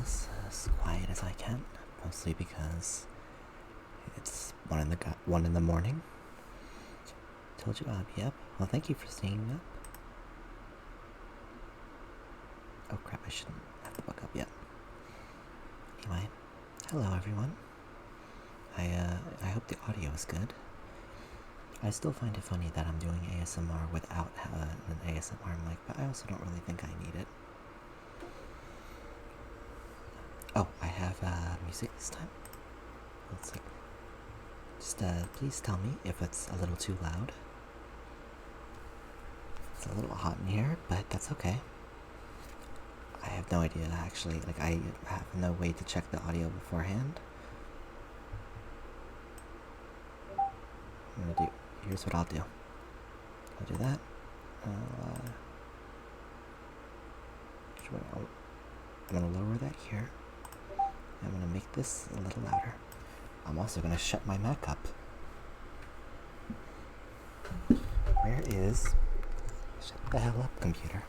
this as quiet as I can, mostly because it's 1 in the morning. Told you I'd be up. Well, thank you for staying up. Oh crap, I shouldn't have the book up yet. Anyway, hello everyone. I hope the audio is good. I still find it funny that I'm doing ASMR without an ASMR mic, but I also don't really think I need it. Oh, I have music this time. Let's see. Just please tell me if it's a little too loud. It's a little hot in here, but that's okay. I have no idea actually, I have no way to check the audio beforehand. Here's what I'll do. I'll do that. I'm gonna lower that here. I'm gonna make this a little louder. I'm also gonna shut my Mac up. Where is... Shut the hell up, computer.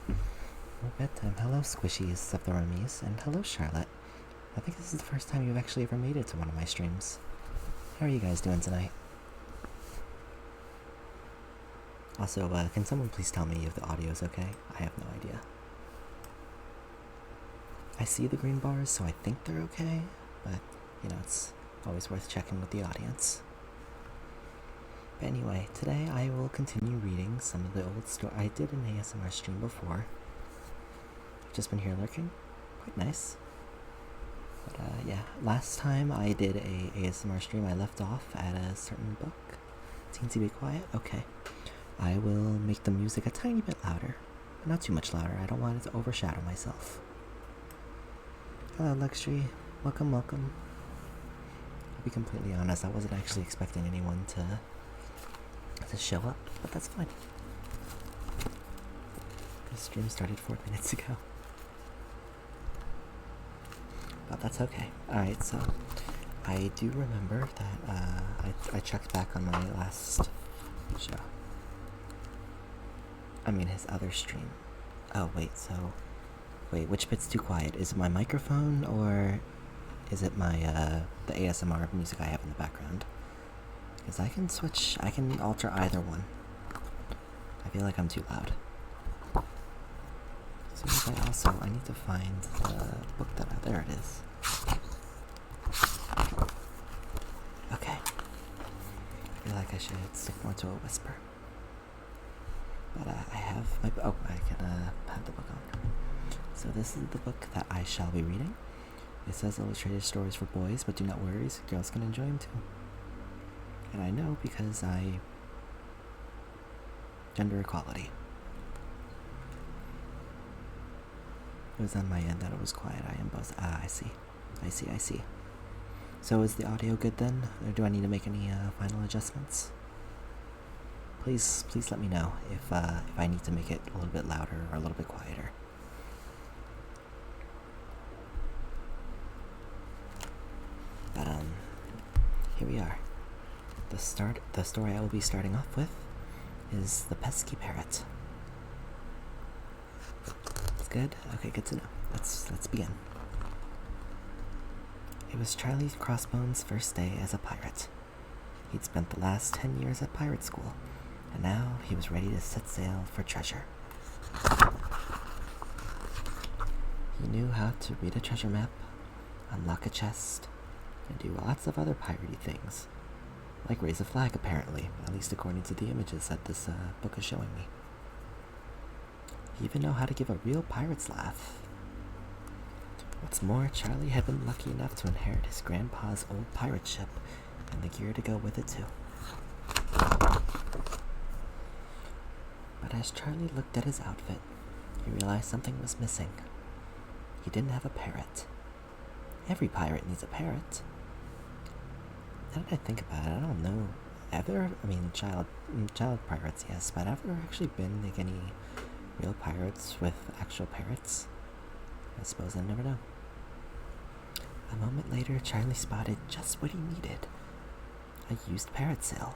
Well, bedtime. Hello, squishies of the roomies, and hello, Charlotte. I think this is the first time you've actually ever made it to one of my streams. How are you guys doing tonight? Also, can someone please tell me if the audio is okay? I have no idea. I see the green bars, so I think they're okay, but, it's always worth checking with the audience. But anyway, today I will continue reading some of the old stories. I did an ASMR stream before. Just been here lurking. Quite nice. But, yeah, last time I did a ASMR stream, I left off at a certain book. Seems to be quiet? Okay. I will make the music a tiny bit louder, but not too much louder. I don't want it to overshadow myself. Hello, Luxury. Welcome, welcome. To be completely honest, I wasn't actually expecting anyone to show up, but that's fine. The stream started 4 minutes ago. But that's okay. Alright, so I do remember that I checked back on my last show. His other stream. Oh, wait, which bit's too quiet? Is it my microphone, or is it my, the ASMR music I have in the background? Because I can alter either one. I feel like I'm too loud. So I need to find the book there it is. Okay. I feel like I should stick more to a whisper. But I have my... Oh, I can have the book on. So this is the book that I shall be reading. It says illustrated stories for boys, but do not worry, girls can enjoy them too. And I know because gender equality. It was on my end that it was quiet. I am both. I see. So is the audio good then? Or do I need to make any final adjustments? Please let me know if I need to make it a little bit louder or a little bit quieter. But here we are. The story I will be starting off with is The Pesky Parrot. It's good? Okay, good to know. Let's begin. It was Charlie Crossbones' first day as a pirate. He'd spent the last 10 years at pirate school, and now he was ready to set sail for treasure. He knew how to read a treasure map, unlock a chest, and do lots of other piratey things, like raise a flag apparently, at least according to the images that this book is showing me. He even knew how to give a real pirate's laugh. What's more, Charlie had been lucky enough to inherit his grandpa's old pirate ship and the gear to go with it too. But as Charlie looked at his outfit, he realized something was missing. He didn't have a parrot. Every pirate needs a parrot. Now that I think about it, I don't know. Child pirates, yes, but have there actually been any real pirates with actual parrots? I suppose I'll never know. A moment later, Charlie spotted just what he needed. A used parrot sail.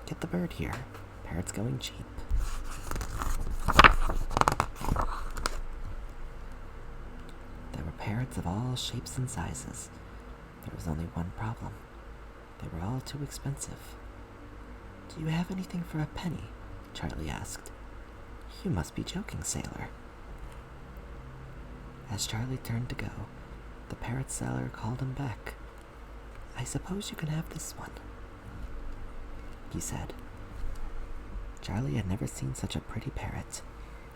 Get the bird here. Parrot's going cheap. parrots of all shapes and sizes. There was only one problem. They were all too expensive. "Do you have anything for a penny?" Charlie asked. "You must be joking, sailor." As Charlie turned to go, the parrot seller called him back. "I suppose you can have this one," he said. Charlie had never seen such a pretty parrot,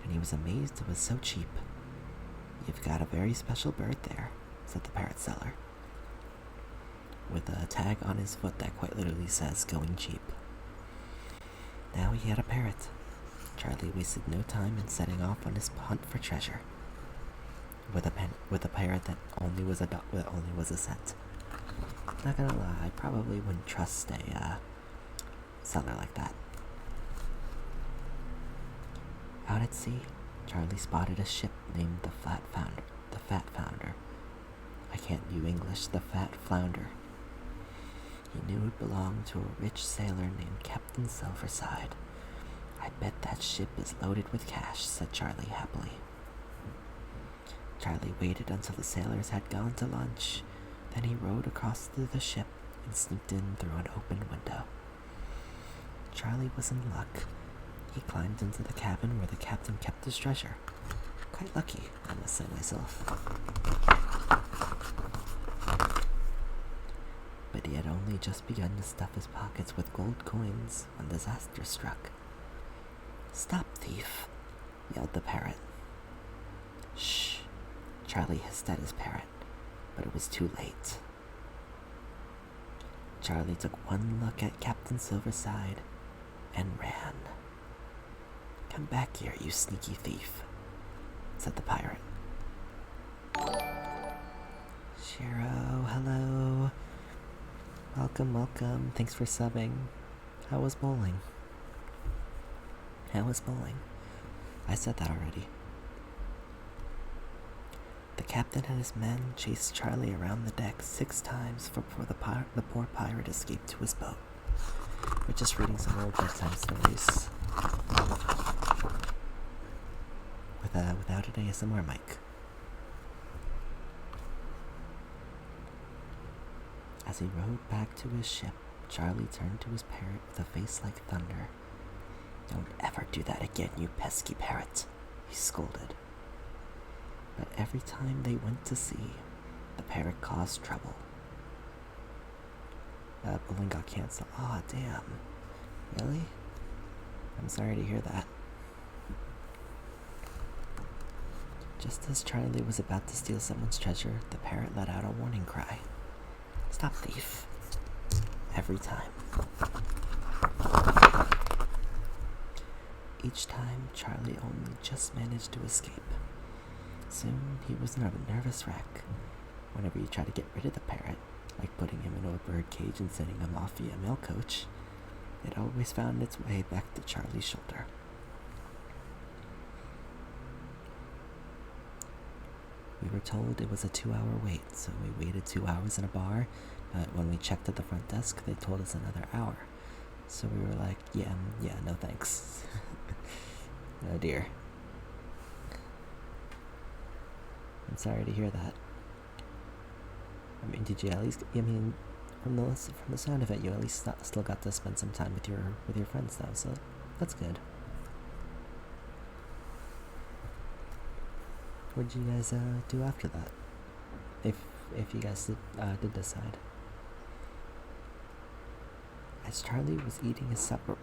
and he was amazed it was so cheap. "You've got a very special bird there," said the parrot seller, with a tag on his foot that quite literally says "going cheap." Now he had a parrot. Charlie wasted no time in setting off on his hunt for treasure, with a parrot that only was a cent. Not gonna lie, I probably wouldn't trust a seller like that. Out at sea, Charlie spotted a ship named the Fat Founder. I can't do English. The Fat Flounder. He knew it belonged to a rich sailor named Captain Silverside. "I bet that ship is loaded with cash," said Charlie happily. Charlie waited until the sailors had gone to lunch. Then he rowed across to the ship and sneaked in through an open window. Charlie was in luck. He climbed into the cabin where the captain kept his treasure. Quite lucky, I must say myself. But he had only just begun to stuff his pockets with gold coins when disaster struck. "Stop, thief!" yelled the parrot. "Shh!" Charlie hissed at his parrot, but it was too late. Charlie took one look at Captain Silverside and ran. "Come back here, you sneaky thief," said the pirate. "Shiro, hello. Welcome. Thanks for subbing. How was bowling?" I said that already. The captain and his men chased Charlie around the deck 6 times before the poor pirate escaped to his boat. We're just reading some old bedtime stories. Without an ASMR mic. As he rowed back to his ship, Charlie turned to his parrot with a face like thunder. "Don't ever do that again, you pesky parrot," he scolded. But every time they went to sea, the parrot caused trouble. Bowling got canceled. Aw, damn. Really? I'm sorry to hear that. Just as Charlie was about to steal someone's treasure, the parrot let out a warning cry. "Stop, thief." Every time. Each time, Charlie only just managed to escape. Soon, he was in a nervous wreck. Whenever you try to get rid of the parrot, like putting him in a bird cage and sending him off via mail coach, it always found its way back to Charlie's shoulder. We were told it was a 2-hour wait, so we waited 2 hours in a bar, but when we checked at the front desk, they told us another hour. So we were like, yeah, no thanks. Oh dear. I'm sorry to hear that. I mean, did you at least, from the sound of it, you at least still got to spend some time with your friends though, so that's good. What did you guys do after that? If you guys did decide. As Charlie was eating his supper,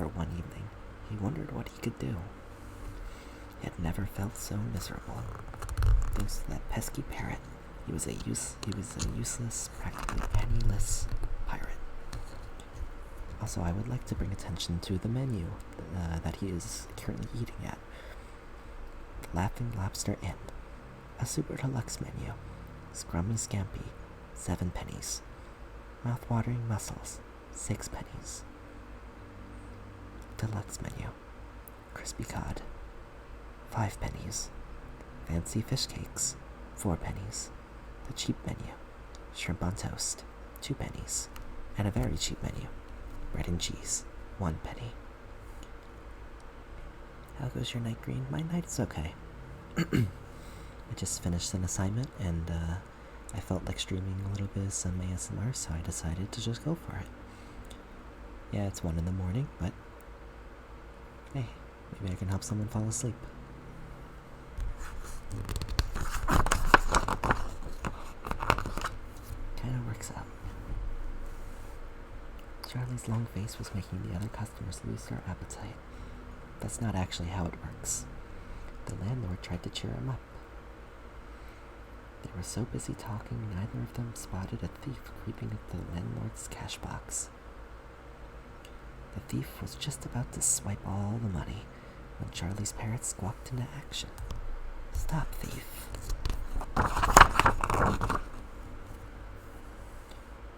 one evening, he wondered what he could do. He had never felt so miserable. Thanks to that pesky parrot, he was a useless, practically penniless pirate. Also, I would like to bring attention to the menu that he is currently eating at. The Laughing Lobster Inn, a super deluxe menu. Scrummy Scampi, 7 pennies. Mouth-watering mussels, 6 pennies. Deluxe menu. Crispy cod, 5 pennies. Fancy fish cakes, 4 pennies. The cheap menu. Shrimp on toast, 2 pennies. And a very cheap menu. Bread and cheese, 1 penny. How goes your night, Green? My night's okay. I just finished an assignment and I felt like streaming a little bit of some ASMR, so I decided to just go for it. Yeah, it's 1 in the morning, but hey, maybe I can help someone fall asleep. Kinda works out. Charlie's long face was making the other customers lose their appetite. That's not actually how it works. The landlord tried to cheer him up. They were so busy talking, neither of them spotted a thief creeping into the landlord's cash box. The thief was just about to swipe all the money when Charlie's parrot squawked into action. "Stop, thief."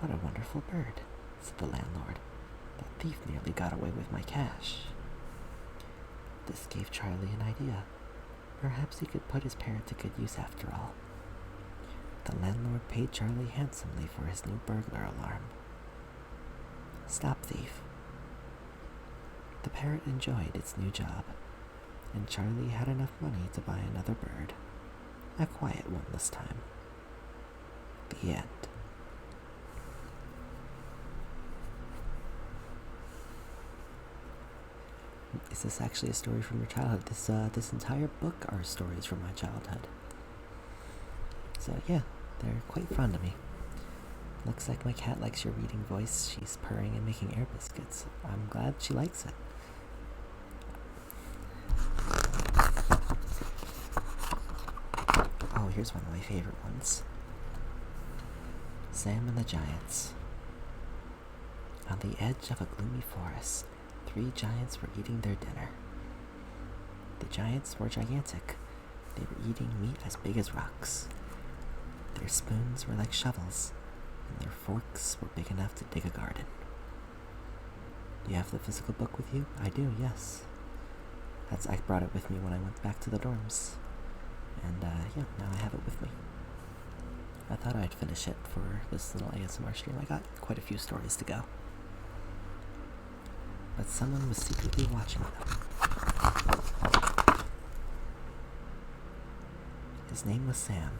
"What a wonderful bird," said the landlord. "That thief nearly got away with my cash." This gave Charlie an idea. Perhaps he could put his parrot to good use after all. The landlord paid Charlie handsomely for his new burglar alarm. "Stop, thief." The parrot enjoyed its new job, and Charlie had enough money to buy another bird. A quiet one this time. The end. Is this actually a story from your childhood? This entire book are stories from my childhood. So yeah, they're quite fond of me. Looks like my cat likes your reading voice. She's purring and making air biscuits. I'm glad she likes it. Oh, here's one of my favorite ones. Sam and the Giants. On the edge of a gloomy forest, 3 giants were eating their dinner. The giants were gigantic. They were eating meat as big as rocks. Their spoons were like shovels, and their forks were big enough to dig a garden. You have the physical book with you? I do, yes. I brought it with me when I went back to the dorms. And yeah, now I have it with me. I thought I'd finish it for this little ASMR stream. I got quite a few stories to go. But someone was secretly watching them. His name was Sam,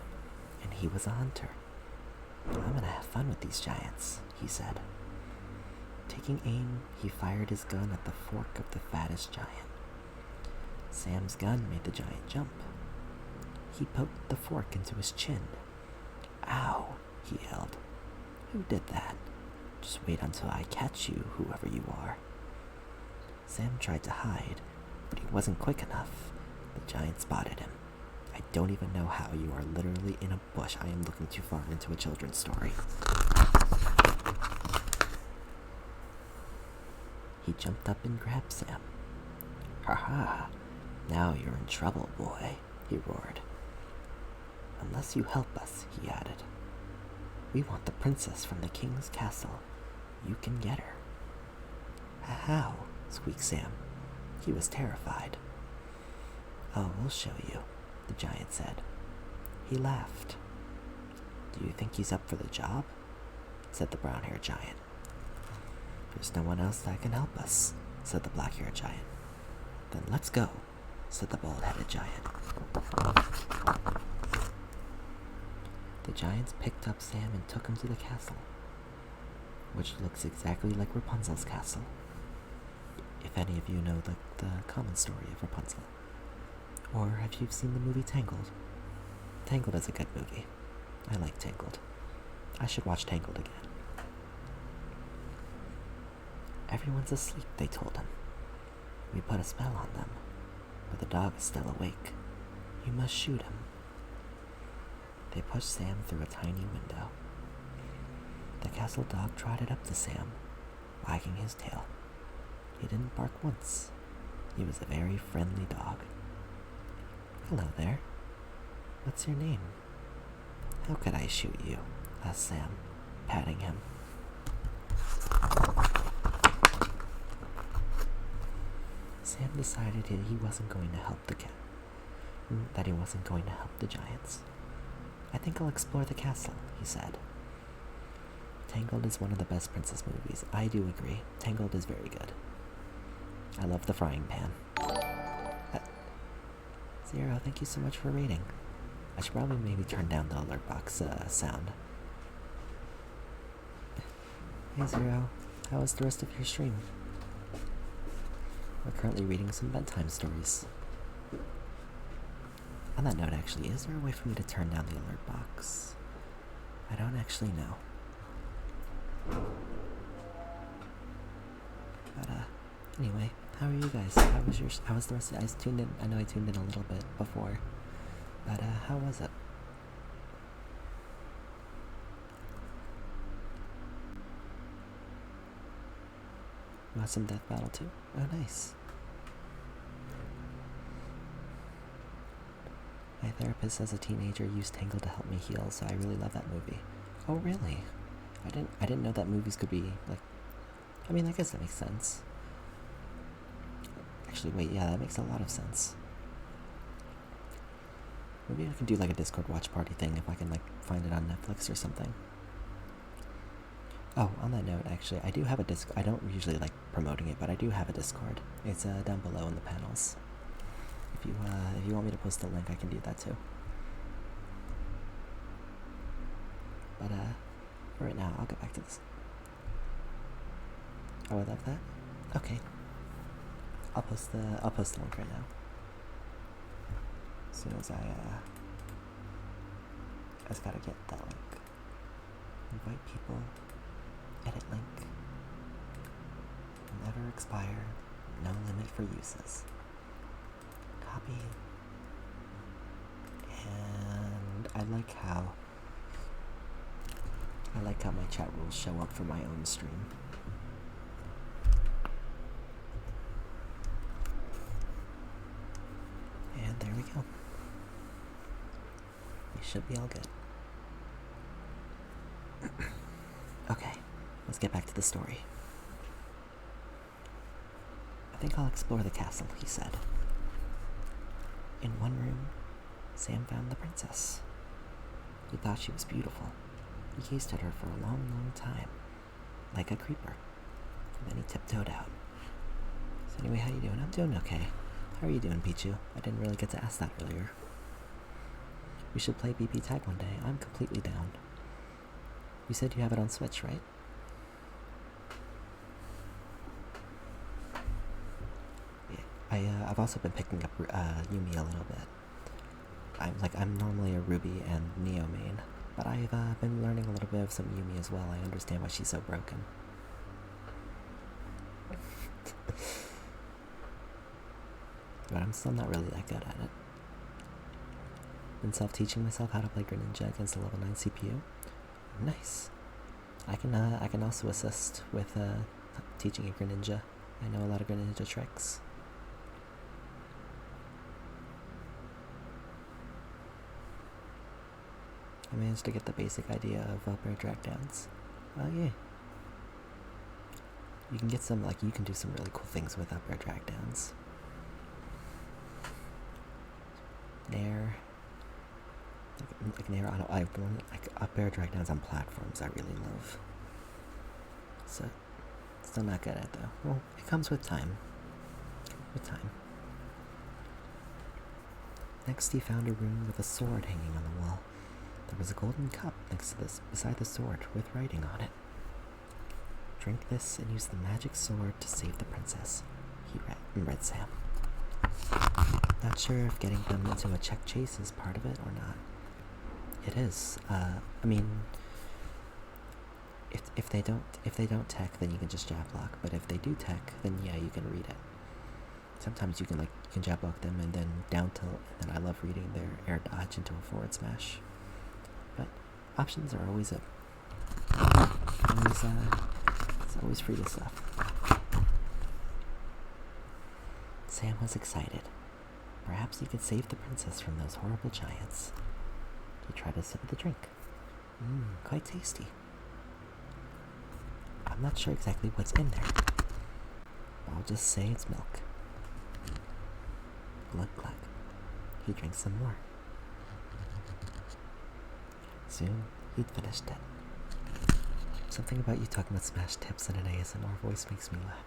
and he was a hunter. "I'm gonna have fun with these giants," he said. Taking aim, he fired his gun at the fork of the fattest giant. Sam's gun made the giant jump. He poked the fork into his chin. "Ow," he yelled. "Who did that? Just wait until I catch you, whoever you are." Sam tried to hide, but he wasn't quick enough. The giant spotted him. "I don't even know how. You are literally in a bush. I am looking too far into a children's story." He jumped up and grabbed Sam. "Ha ha! Now you're in trouble, boy," he roared. "Unless you help us," he added. "We want the princess from the king's castle. You can get her." "How?" squeaked Sam. He was terrified. "Oh, we'll show you," the giant said. He laughed. "Do you think he's up for the job?" said the brown-haired giant. "There's no one else that can help us," said the black-haired giant. "Then let's go," said the bald-headed giant. The giants picked up Sam and took him to the castle, which looks exactly like Rapunzel's castle. If any of you know the common story of Rapunzel. Or have you seen the movie Tangled? Tangled is a good movie. I like Tangled. I should watch Tangled again. "Everyone's asleep," they told him. "We put a spell on them, but the dog is still awake. You must shoot him." They pushed Sam through a tiny window. The castle dog trotted up to Sam, wagging his tail. He didn't bark once. He was a very friendly dog. "Hello there. What's your name?" "How could I shoot you?" asked Sam, patting him. Sam decided that he wasn't going to help the giants. "I think I'll explore the castle," he said. Tangled is one of the best princess movies. I do agree. Tangled is very good. I love the frying pan. Zero, thank you so much for reading. I should probably maybe turn down the alert box sound. Hey Zero, how was the rest of your stream? We're currently reading some bedtime stories. On that note, actually, is there a way for me to turn down the alert box? I don't actually know. But anyway, how are you guys? How was the rest of I tuned in. I know I tuned in a little bit before. But how was it? You want some Death Battle too? Oh, nice. My therapist as a teenager used Tangled to help me heal, so I really love that movie. Oh, really? I didn't know that movies could be like. I mean, I guess that makes sense. Actually, wait, yeah, that makes a lot of sense. Maybe I can do like a Discord watch party thing if I can like find it on Netflix or something. Oh, on that note, actually, I do have a Discord. I don't usually like promoting it, but I do have a Discord. It's down below in the panels. If you want me to post a link, I can do that too. But for right now, I'll get back to this. Oh, I love that. Okay. I'll post the link right now. As soon as I just gotta get that link. Invite people. Edit link. Never expire. No limit for uses. Copy. And I like how my chat rules show up for my own stream. And there we go. We should be all good. Okay, let's get back to the story. I think I'll explore the castle, he said. In one room, Sam found the princess. He thought she was beautiful. He gazed at her for a long, long time, like a creeper. And then he tiptoed out. So anyway, how you doing? I'm doing okay. How are you doing, Pichu? I didn't really get to ask that earlier. We should play BP Tag one day. I'm completely down. You said you have it on Switch, right? Yeah, I've also been picking up Yumi a little bit. I'm normally a Ruby and Neo main, but I've been learning a little bit of some Yumi as well. I understand why she's so broken. But I'm still not really that good at it. Been self-teaching myself how to play Greninja against a level 9 CPU. Nice. I can also assist with teaching a Greninja. I know a lot of Greninja tricks. I managed to get the basic idea of up air drag downs. Oh yeah. You can get some, you can do some really cool things with up air drag downs. Nair. Nair, up air drag downs on platforms I really love. So, still not good at it though. Well, it comes with time. Next he found a room with a sword hanging on the wall. There was a golden cup beside the sword with writing on it. Drink this and use the magic sword to save the princess, he read Sam. Not sure if getting them into a check chase is part of it or not. It is. I mean, if they don't tech, then you can just jab block. But if they do tech, then yeah, you can read it. Sometimes you can jab block them and then down tilt, and then I love reading their air dodge into a forward smash. But options are always it's always free to stuff. Sam was excited. Perhaps he could save the princess from those horrible giants. He tried a sip of the drink. Quite tasty. I'm not sure exactly what's in there. I'll just say it's milk. Glug glug. He drank some more. Soon, he'd finished it. Something about you talking about smash tips in an ASMR voice makes me laugh.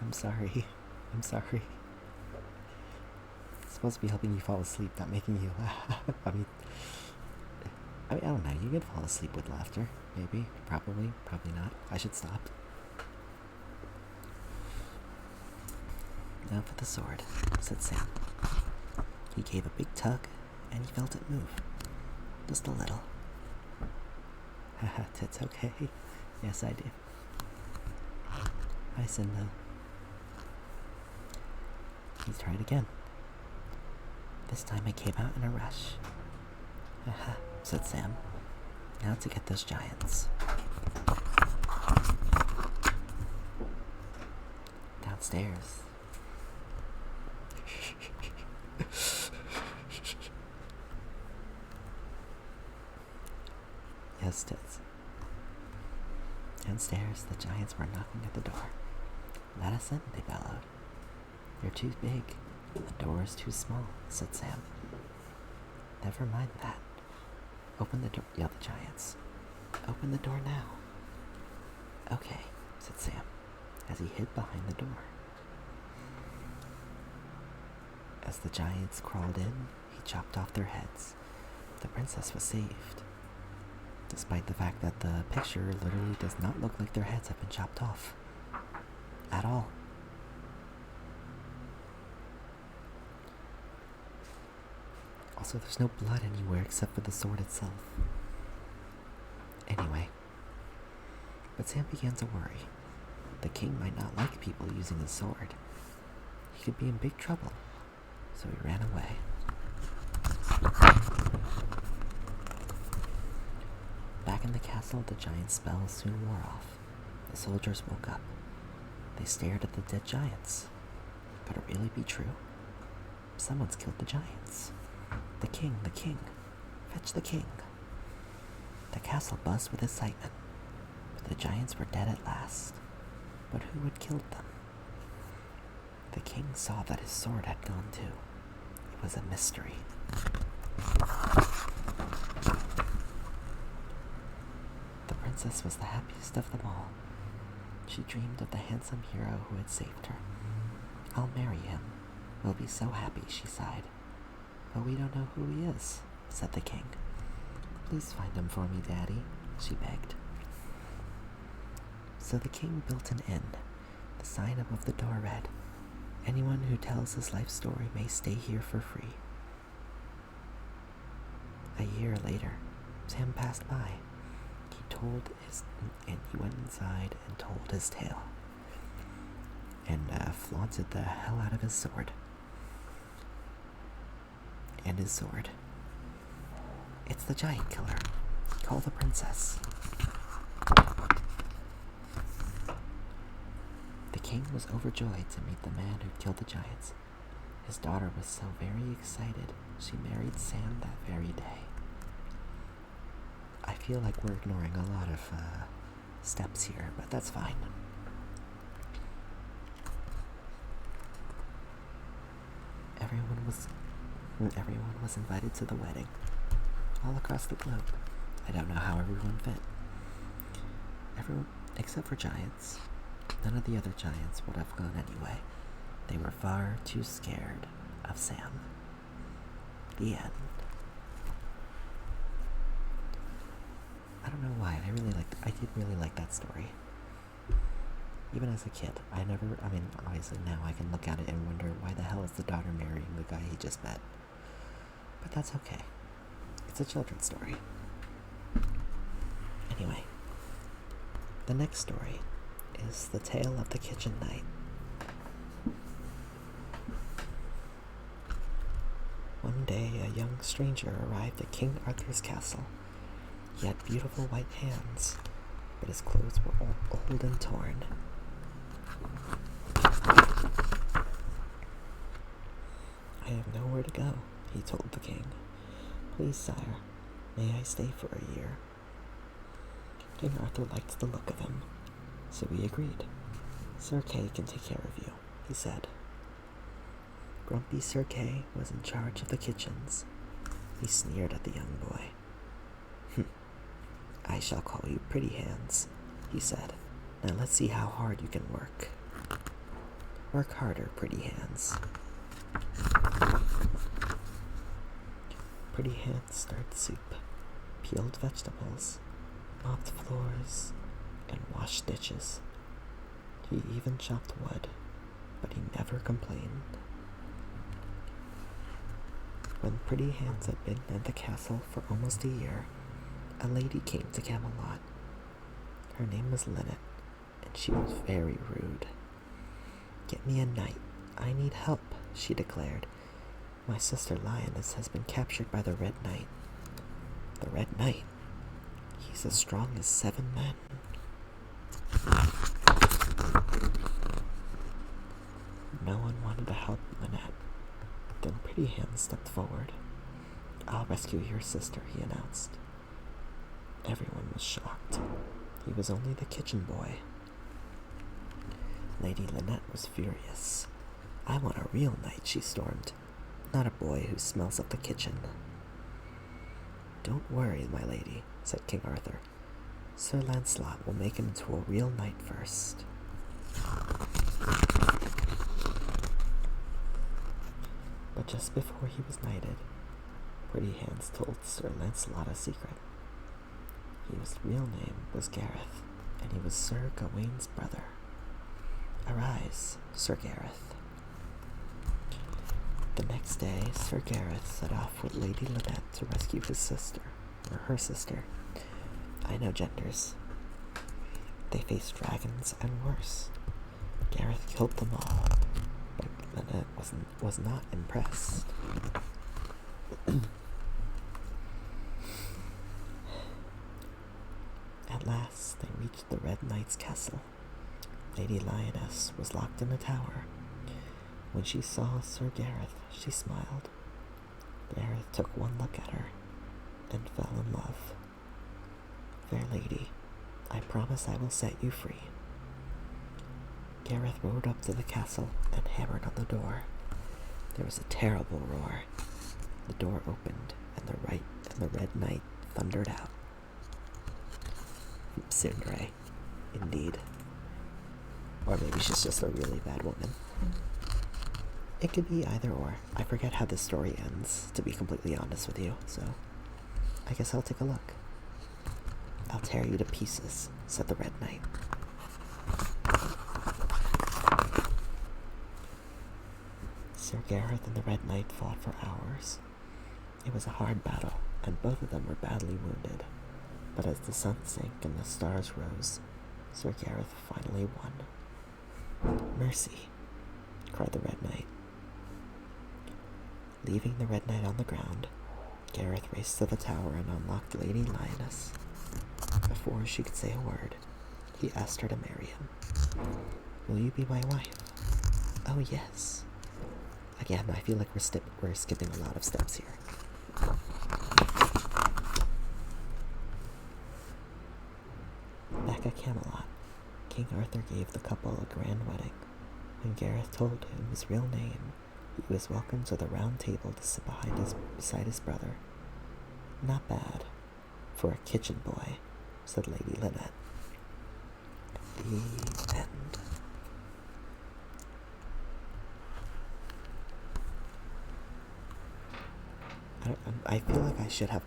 I'm sorry. supposed to be helping you fall asleep, not making you laugh. I don't know. You could fall asleep with laughter. Maybe. Probably. Probably not. I should stop. Now for the sword, said Sam. He gave a big tug, and he felt it move. Just a little. Haha, that's okay. Yes, I do. Hi, Cinda. He tried again. This time I came out in a rush. Haha, said Sam. Now to get those giants. Downstairs. Yes, Tits. Downstairs, the giants were knocking at the door. Let us in, they bellowed. You're too big. The door is too small, said Sam. Never mind that. Open the door, yelled the giants. Open the door now. Okay, said Sam, as he hid behind the door. As the giants crawled in, he chopped off their heads. The princess was saved, despite the fact that the picture literally does not look like their heads have been chopped off. At all. Also, there's no blood anywhere except for the sword itself. Anyway, but Sam began to worry. The king might not like people using his sword. He could be in big trouble, so he ran away. Back in the castle, the giant's spell soon wore off. The soldiers woke up. They stared at the dead giants. Could it really be true? Someone's killed the giants. The king, the king. Fetch the king. The castle buzzed with excitement. The giants were dead at last. But who had killed them? The king saw that his sword had gone too. It was a mystery. The princess was the happiest of them all. She dreamed of the handsome hero who had saved her. I'll marry him. We'll be so happy, she sighed. But we don't know who he is, said the king. Please find him for me, Daddy, she begged. So the king built an inn. The sign above the door read, anyone who tells his life story may stay here for free. A year later, Sam passed by. He went inside and told his tale. And flaunted the hell out of his sword. And his sword. It's the giant killer. Call the princess. The king was overjoyed to meet the man who killed the giants. His daughter was so very excited, she married Sam that very day. I feel like we're ignoring a lot of steps here, but that's fine. Everyone was invited to the wedding, all across the globe. I don't know how everyone fit. Everyone, except for giants. None of the other giants would have gone anyway. They were far too scared of Sam. The end. I don't know why. I did really like that story. Even as a kid, obviously now I can look at it and wonder why the hell is the daughter marrying the guy he just met. But that's okay. It's a children's story. Anyway, the next story is The Tale of the Kitchen Knight. One day, a young stranger arrived at King Arthur's castle. He had beautiful white hands, but his clothes were all old and torn. I have nowhere to go, he told the king. Please, sire, may I stay for a year? King Arthur liked the look of him, so he agreed. Sir Kay can take care of you, he said. Grumpy Sir Kay was in charge of the kitchens. He sneered at the young boy. I shall call you Pretty Hands, he said. Now let's see how hard you can work. Work harder, Pretty Hands. Pretty Hands stirred soup, peeled vegetables, mopped floors, and washed dishes. He even chopped wood, but he never complained. When Pretty Hands had been at the castle for almost a year, a lady came to Camelot. Her name was Linnet, and she was very rude. "Get me a knight. I need help," she declared. "My sister Lioness has been captured by the Red Knight." "The Red Knight? He's as strong as 7 men. No one wanted to help Lynette. Then Pretty Hands stepped forward. "I'll rescue your sister," he announced. Everyone was shocked. He was only the kitchen boy. Lady Lynette was furious. "I want a real knight," she stormed, "not a boy who smells up the kitchen." "Don't worry, my lady," said King Arthur. "Sir Lancelot will make him into a real knight first." But just before he was knighted, Pretty Hands told Sir Lancelot a secret. His real name was Gareth, and he was Sir Gawain's brother. "Arise, Sir Gareth." The next day, Sir Gareth set off with Lady Lynette to rescue his sister, or her sister. I know genders. They faced dragons and worse. Gareth killed them all, but Lynette was not impressed. At last, they reached the Red Knight's castle. Lady Lioness was locked in a tower. When she saw Sir Gareth, she smiled. Gareth took one look at her and fell in love. "Fair lady, I promise I will set you free." Gareth rode up to the castle and hammered on the door. There was a terrible roar. The door opened, and the Red Knight thundered out. Tsundere, indeed. Or maybe she's just a really bad woman. It could be either or. I forget how this story ends, to be completely honest with you, so I guess I'll take a look. "I'll tear you to pieces," said the Red Knight. Sir Gareth and the Red Knight fought for hours. It was a hard battle, and both of them were badly wounded. But as the sun sank and the stars rose, Sir Gareth finally won. "Mercy," cried the Red Knight. Leaving the Red Knight on the ground, Gareth raced to the tower and unlocked Lady Lioness. Before she could say a word, he asked her to marry him. "Will you be my wife?" "Oh, yes." Again, I feel like we're skipping a lot of steps here. Back at Camelot, King Arthur gave the couple a grand wedding. When Gareth told him his real name, he was welcomed to the round table to sit beside his brother. "Not bad for a kitchen boy," said Lady Lynette. The end. I feel like I should have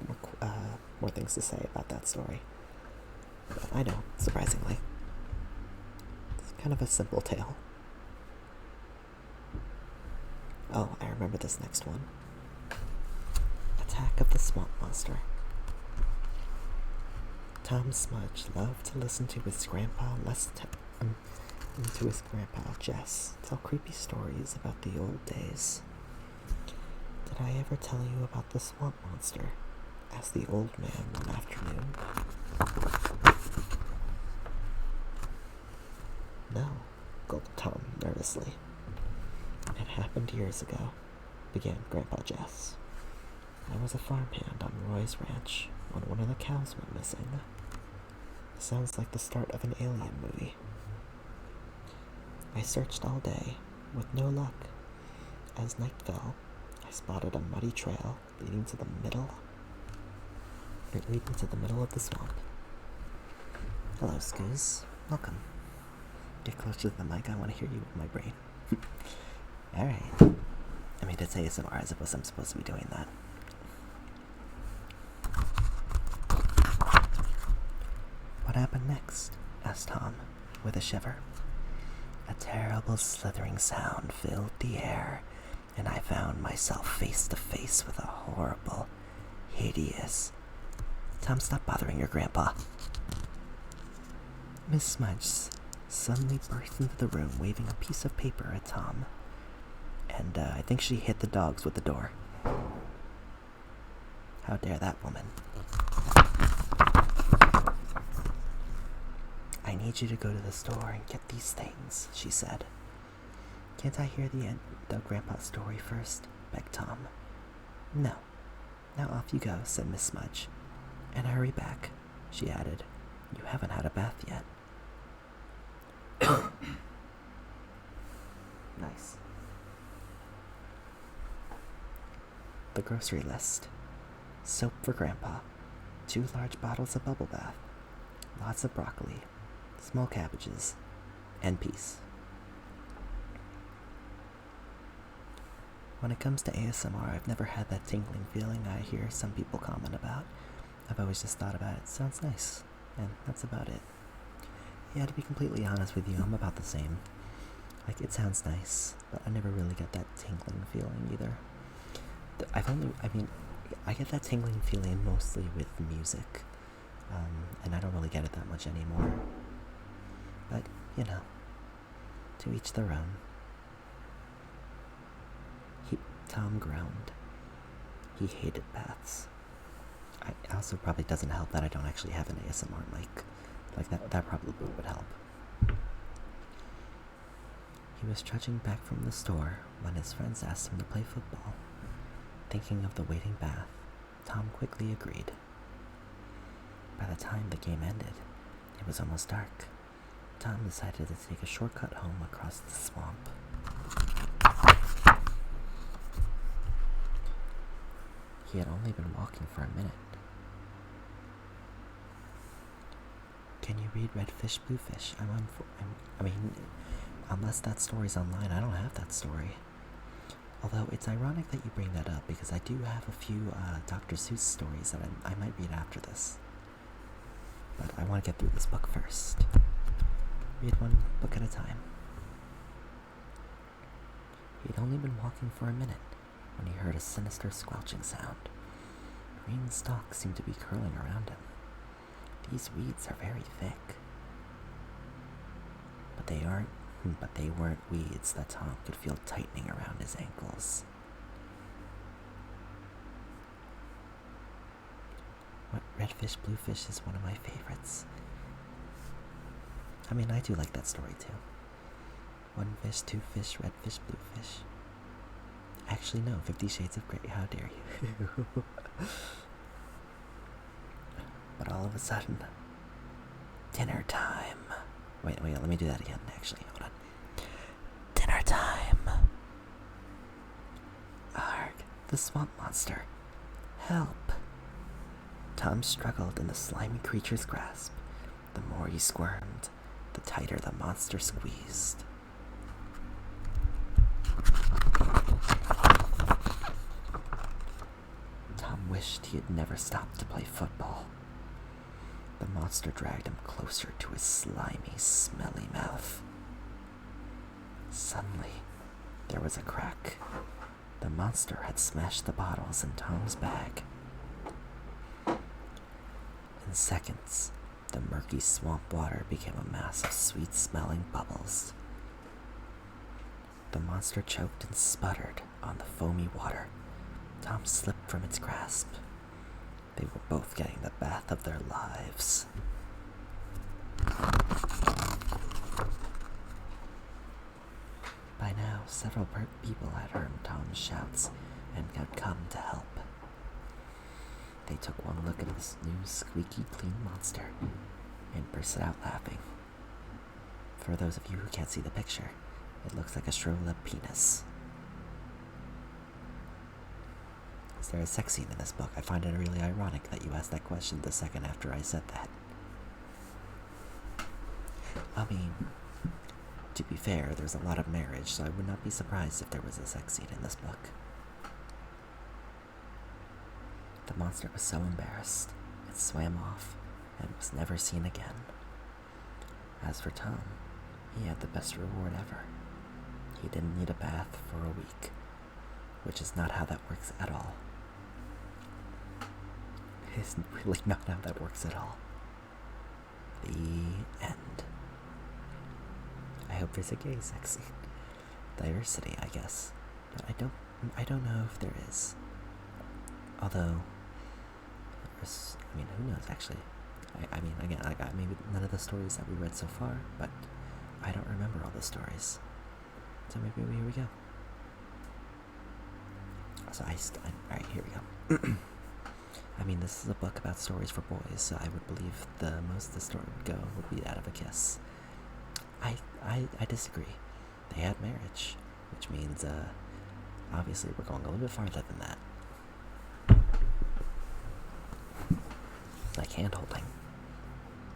more things to say about that story. But I don't, surprisingly. It's kind of a simple tale. Oh, I remember this next one. Attack of the Swamp Monster. Tom Smudge loved to listen to his grandpa Jess tell creepy stories about the old days. "Did I ever tell you about the swamp monster?" asked the old man one afternoon. "No," gulped Tom nervously. "It happened years ago," began Grandpa Jess. "I was a farmhand on Roy's ranch when one of the cows went missing. It sounds like the start of an alien movie. I searched all day, with no luck. As night fell, I spotted a muddy trail leading to the middle of the swamp." "Hello, Scoos. Welcome. Get closer to the mic. I want to hear you with my brain." Alright. I mean, it's ASMR. I suppose I'm supposed to be doing that. happened next? Asked Tom, with a shiver. A terrible slithering sound filled the air, and I found myself face to face with a horrible, hideous... Tom, stop bothering your grandpa. Miss Smudge suddenly burst into the room, waving a piece of paper at Tom. And I think she hit the dogs with the door. How dare that woman? I need you to go to the store and get these things, she said. Can't I hear the end of Grandpa's story first? Begged Tom. No. Now off you go, said Miss Smudge. And hurry back, she added. You haven't had a bath yet. Nice. The grocery list. Soap for Grandpa. 2 large bottles of bubble bath. Lots of broccoli. Small cabbages. And peas. When it comes to ASMR, I've never had that tingling feeling I hear some people comment about. I've always just thought about it. Sounds nice. And that's about it. Yeah, to be completely honest with you, I'm about the same. Like, it sounds nice, but I never really get that tingling feeling either. I get that tingling feeling mostly with music. And I don't really get it that much anymore. But, you know, to each their own. Tom groaned. He hated baths. I also probably doesn't help that I don't actually have an ASMR mic. Like, that probably would help. He was trudging back from the store when his friends asked him to play football. Thinking of the waiting bath, Tom quickly agreed. By the time the game ended, it was almost dark. Tom decided to take a shortcut home across the swamp. He had only been walking for a minute. Can you read Redfish, Bluefish? Unless that story's online, I don't have that story. Although it's ironic that you bring that up, because I do have a few Dr. Seuss stories that I might read after this. But I want to get through this book first. Read one book at a time. He'd only been walking for a minute when he heard a sinister squelching sound. Green stalks seemed to be curling around him. These weeds are very thick. But they weren't weeds that Tom could feel tightening around his ankles. Redfish, Bluefish is one of my favorites. I do like that story too. 1 fish, 2 fish, red fish, blue fish. Actually, no, 50 Shades of Grey, how dare you. But all of a sudden, dinner time. Wait, let me do that again, actually, hold on. Dinner time. Arg, the swamp monster. Help. Tom struggled in the slimy creature's grasp. The more he squirmed, the tighter the monster squeezed. Tom wished he had never stopped to play football. The monster dragged him closer to his slimy, smelly mouth. Suddenly, there was a crack. The monster had smashed the bottles in Tom's bag. In seconds, the murky swamp water became a mass of sweet-smelling bubbles. The monster choked and sputtered on the foamy water. Tom slipped from its grasp. They were both getting the bath of their lives. By now, several people had heard Tom's shouts and had come to help. They took one look at this new squeaky clean monster and bursted out laughing. For those of you who can't see the picture, it looks like a shriveled up penis. Is there a sex scene in this book? I find it really ironic that you asked that question the second after I said that. To be fair, there's a lot of marriage, so I would not be surprised if there was a sex scene in this book. The monster was so embarrassed, it swam off and was never seen again. As for Tom, he had the best reward ever. He didn't need a bath for a week, which is not how that works at all. It's really not how that works at all. The end. I hope there's a gay sex scene. Diversity, I guess. But I don't know if there is. Although, who knows, actually. Again, I got maybe none of the stories that we read so far, but I don't remember all the stories. So maybe here we go. So alright, here we go. This is a book about stories for boys, so I would believe the most the story would go would be that of a kiss. I disagree. They had marriage, which means, obviously we're going a little bit farther than that. Like hand-holding.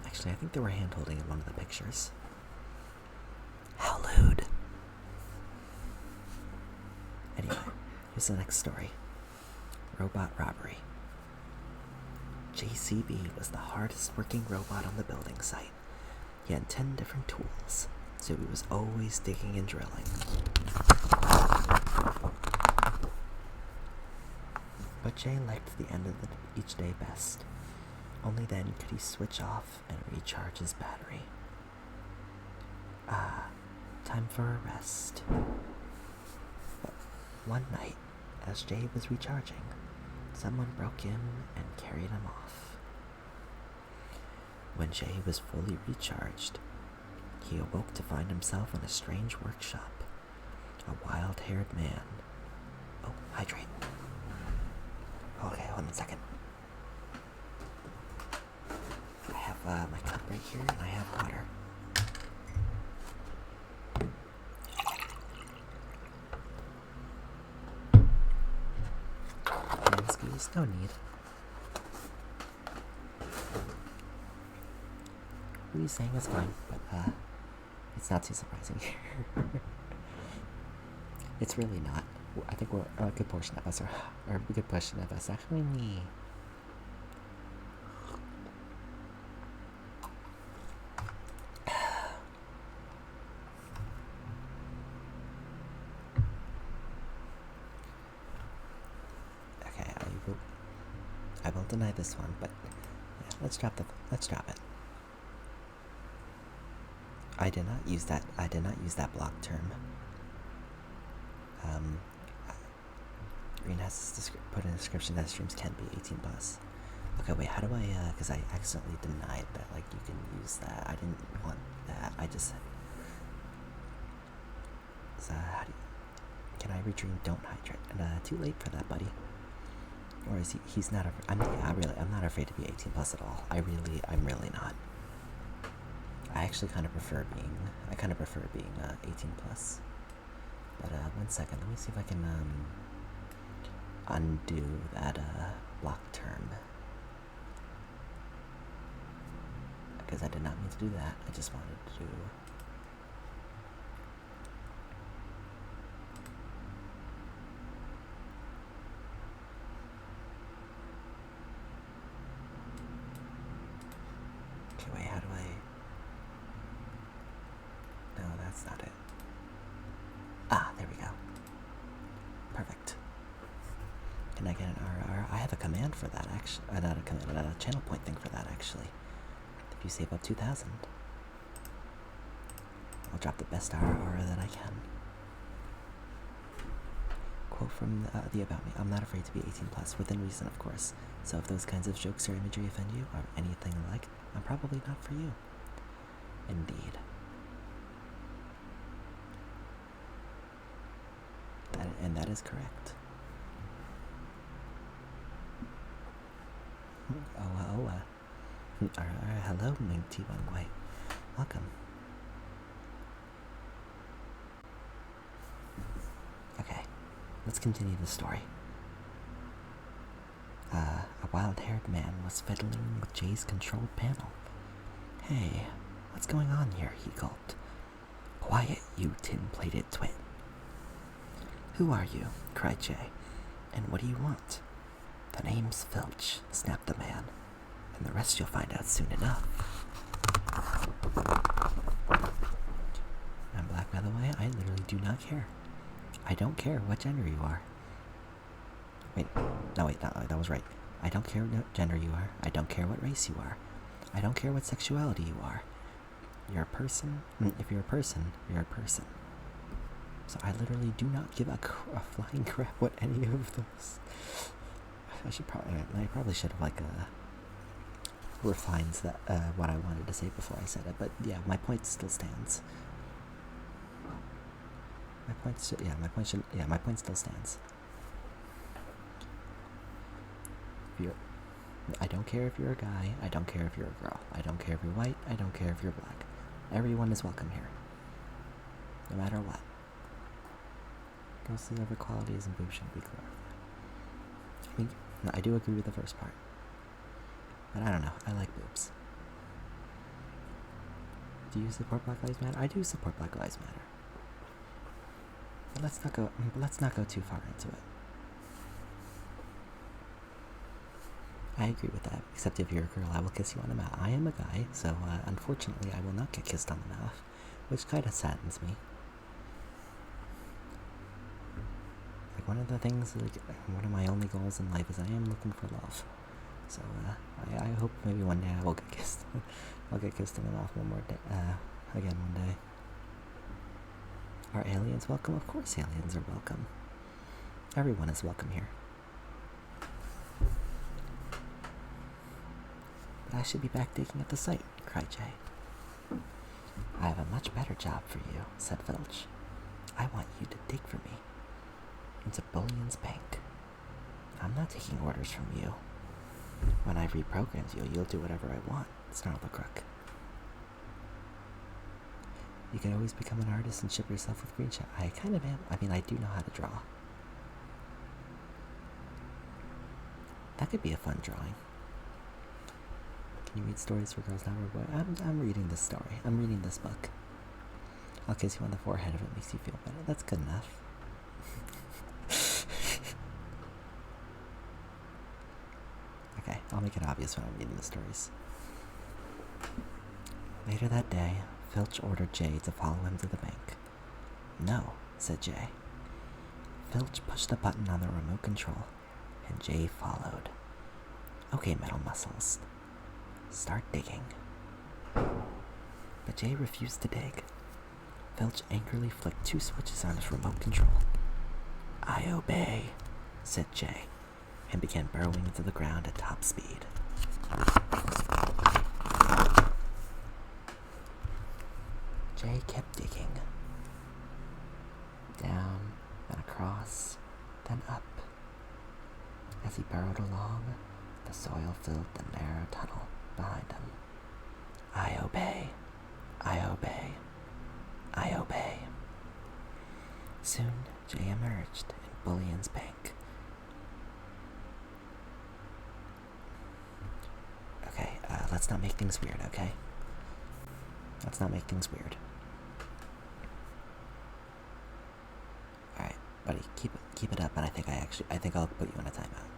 Actually, I think they were hand-holding in one of the pictures. How lewd. Anyway, here's the next story. Robot robbery. JCB was the hardest working robot on the building site. He had 10 different tools, so he was always digging and drilling. But Jay liked the end of each day best. Only then could he switch off and recharge his battery. Time for a rest. But one night, as Jay was recharging, someone broke in and carried him off. When Jay was fully recharged, he awoke to find himself in a strange workshop. A wild-haired man. Oh, hydrate. Okay, hold on a second. I have my cup right here, and I have water. Excuse, no need. What he's saying is fine, but it's not too surprising. It's really not. I think a good portion of us are a good portion of us actually me. Okay, I will deny this one, but yeah, let's drop it. I did not use that block term. Green has put in a description that streams can be 18 plus. Okay, wait, how do I, because I accidentally denied that, like, you can use that. I didn't want that. I just, so how do you, can I redream don't hydrate? And, too late for that, buddy. Or is he's not, I'm not afraid to be 18 plus at all. I'm really not. I actually kind of prefer being 18 plus. But, 1 second, let me see if I can, undo that, block term. Because I did not mean to do that, I just wanted to do... Okay, wait, how do I... No, that's not it. Ah, there we go. Perfect. Can I get an RR? I have a command for that, actually. Not a command, but a channel point thing for that, actually. If you save up 2,000, I'll drop the best RR that I can. Quote from the About Me. I'm not afraid to be 18 plus, within reason, of course. So if those kinds of jokes or imagery offend you, or anything like, I'm probably not for you. Indeed. And that is correct. Hello, Ming T1 White. Welcome. Okay, let's continue the story. A wild-haired man was fiddling with Jay's control panel. Hey, what's going on here? He gulped. Quiet, you tin-plated twit. Who are you? Cried Jay. And what do you want? The name's Filch, snapped the man. And the rest you'll find out soon enough. I'm black, by the way. I literally do not care. I don't care what gender you are. Wait, no, that was right. I don't care what gender you are. I don't care what race you are. I don't care what sexuality you are. You're a person. If you're a person, you're a person. So I literally do not give a flying crap what any of those. I probably should have refined that what I wanted to say before I said it. But yeah, my point still stands. My point still stands. I don't care if you're a guy. I don't care if you're a girl. I don't care if you're white. I don't care if you're black. Everyone is welcome here, no matter what. Girls deserve equalities and boobs shouldn't be glorified. I do agree with the first part, but I don't know. I like boobs. Do you support Black Lives Matter? I do support Black Lives Matter. But let's not go too far into it. I agree with that, except if you're a girl, I will kiss you on the mouth. I am a guy, so unfortunately I will not get kissed on the mouth, which kind of saddens me. Like, one of the things, one of my only goals in life is I am looking for love. So I hope maybe one day I will get kissed. I'll get kissed on the mouth again one day. Are aliens welcome? Of course aliens are welcome. Everyone is welcome here. I should be back digging at the site, cried Jay. I have a much better job for you, said Filch. I want you to dig for me into Bullion's bank. I'm not taking orders from you. When I reprogram you, you'll do whatever I want, snarled the crook. You can always become an artist and ship yourself with green shot. I kind of am. I do know how to draw. That could be a fun drawing. Can you read stories for girls now or boy? I'm reading this story. I'm reading this book. I'll kiss you on the forehead if it makes you feel better. That's good enough. Okay, I'll make it obvious when I'm reading the stories. Later that day, Filch ordered Jay to follow him to the bank. No, said Jay. Filch pushed a button on the remote control, and Jay followed. Okay, metal muscles. Start digging. But Jay refused to dig. Filch angrily flicked 2 switches on his remote control. I obey, said Jay, and began burrowing into the ground at top speed. Jay kept digging. Down, then across, then up. As he burrowed along, the soil filled the narrow tunnel behind him. I obey. I obey. I obey. Soon, Jay emerged in Bullion's bank. Okay, let's not make things weird, okay? Let's not make things weird. Alright, buddy, keep it up, and I think I'll put you in a timeout.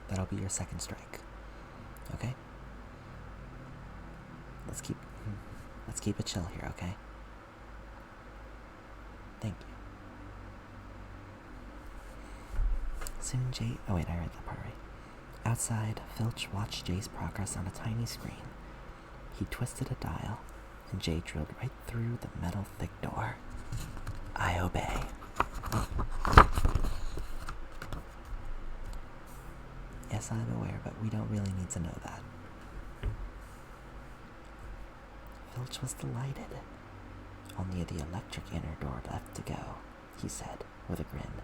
That'll be your second strike. Okay? Let's keep it chill here, okay? Thank you. Soon Jay... Oh wait, I read that part right. Outside, Filch watched Jay's progress on a tiny screen. He twisted a dial, and Jay drilled right through the metal thick door. I obey. Yes, I'm aware, but we don't really need to know that. Filch was delighted. Only the electric inner door left to go, he said, with a grin.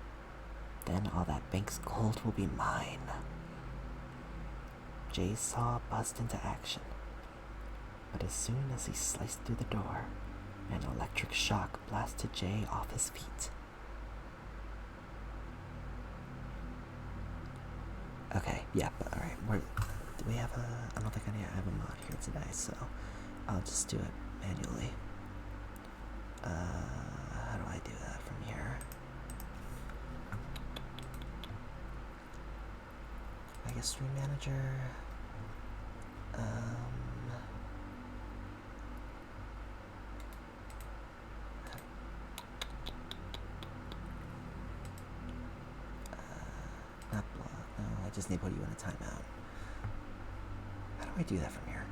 Then all that bank's gold will be mine. Jay's saw buzzed into action, but as soon as he sliced through the door, an electric shock blasted Jay off his feet. Okay, yeah, but alright, do we have I don't think I have a mod here today, so I'll just do it manually. How do I do that from here? I be a stream manager. Not blah. No, I just need to put you in a timeout. How do I do that from here?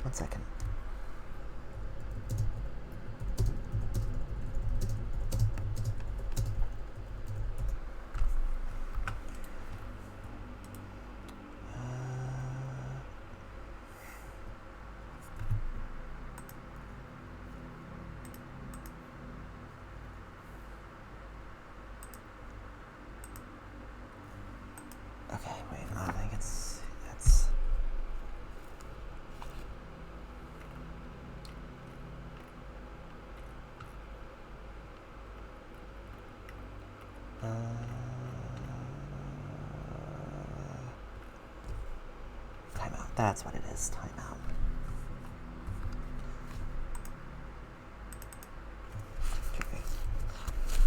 1 second. Okay, wait, I think that's timeout. That's what it is, timeout. Okay.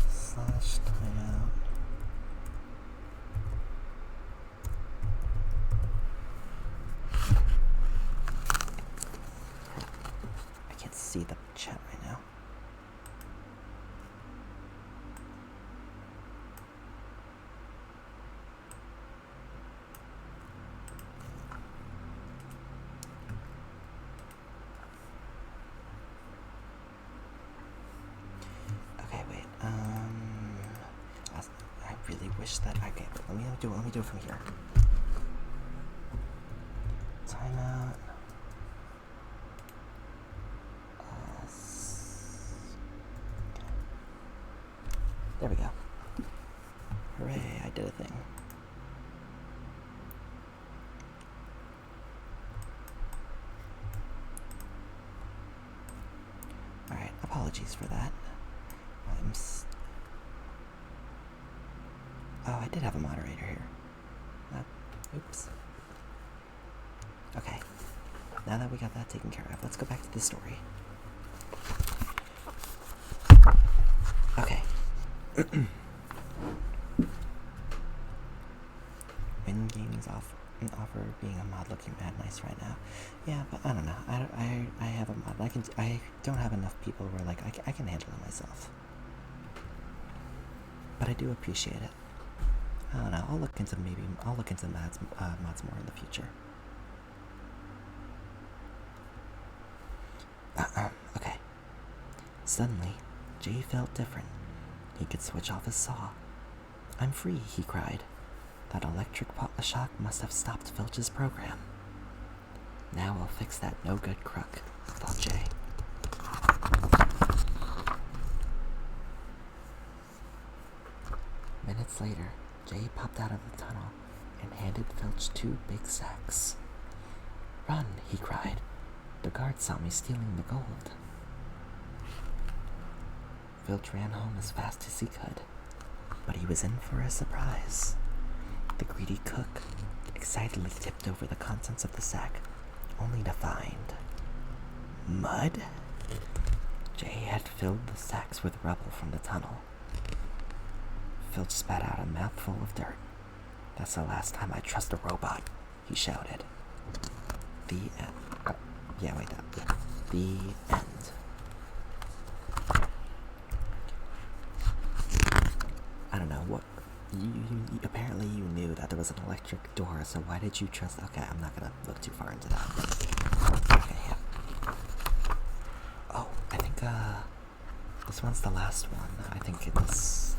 /timeout. I can't see the chat right now. Okay, wait. I really wish that I could. Let me do it from here. Timeout. There we go. Hooray, I did a thing. Alright, apologies for that. Oh, I did have a moderator here. Oops. Okay. Now that we got that taken care of, let's go back to the story. Okay. Win games offer being a mod looking mad nice right now. Yeah, but I don't know. I have a mod. I don't have enough people where like I can handle it myself. But I do appreciate it. I don't know. I'll look into mods more in the future. Okay. Suddenly, Jay felt different. He could switch off his saw. I'm free, he cried. That electric shock must have stopped Filch's program. Now I'll fix that no-good crook, thought Jay. Minutes later, Jay popped out of the tunnel and handed Filch 2 big sacks. Run, he cried. The guard saw me stealing the gold. Filch ran home as fast as he could, but he was in for a surprise. The greedy cook excitedly tipped over the contents of the sack, only to find mud. Jay had filled the sacks with rubble from the tunnel. Filch spat out a mouthful of dirt. That's the last time I trust a robot, he shouted. The end. The end. I don't know what. You apparently you knew that there was an electric door, so why did you trust? Okay, I'm not gonna look too far into that. Okay, yeah. Oh, I think this one's the last one. I think in this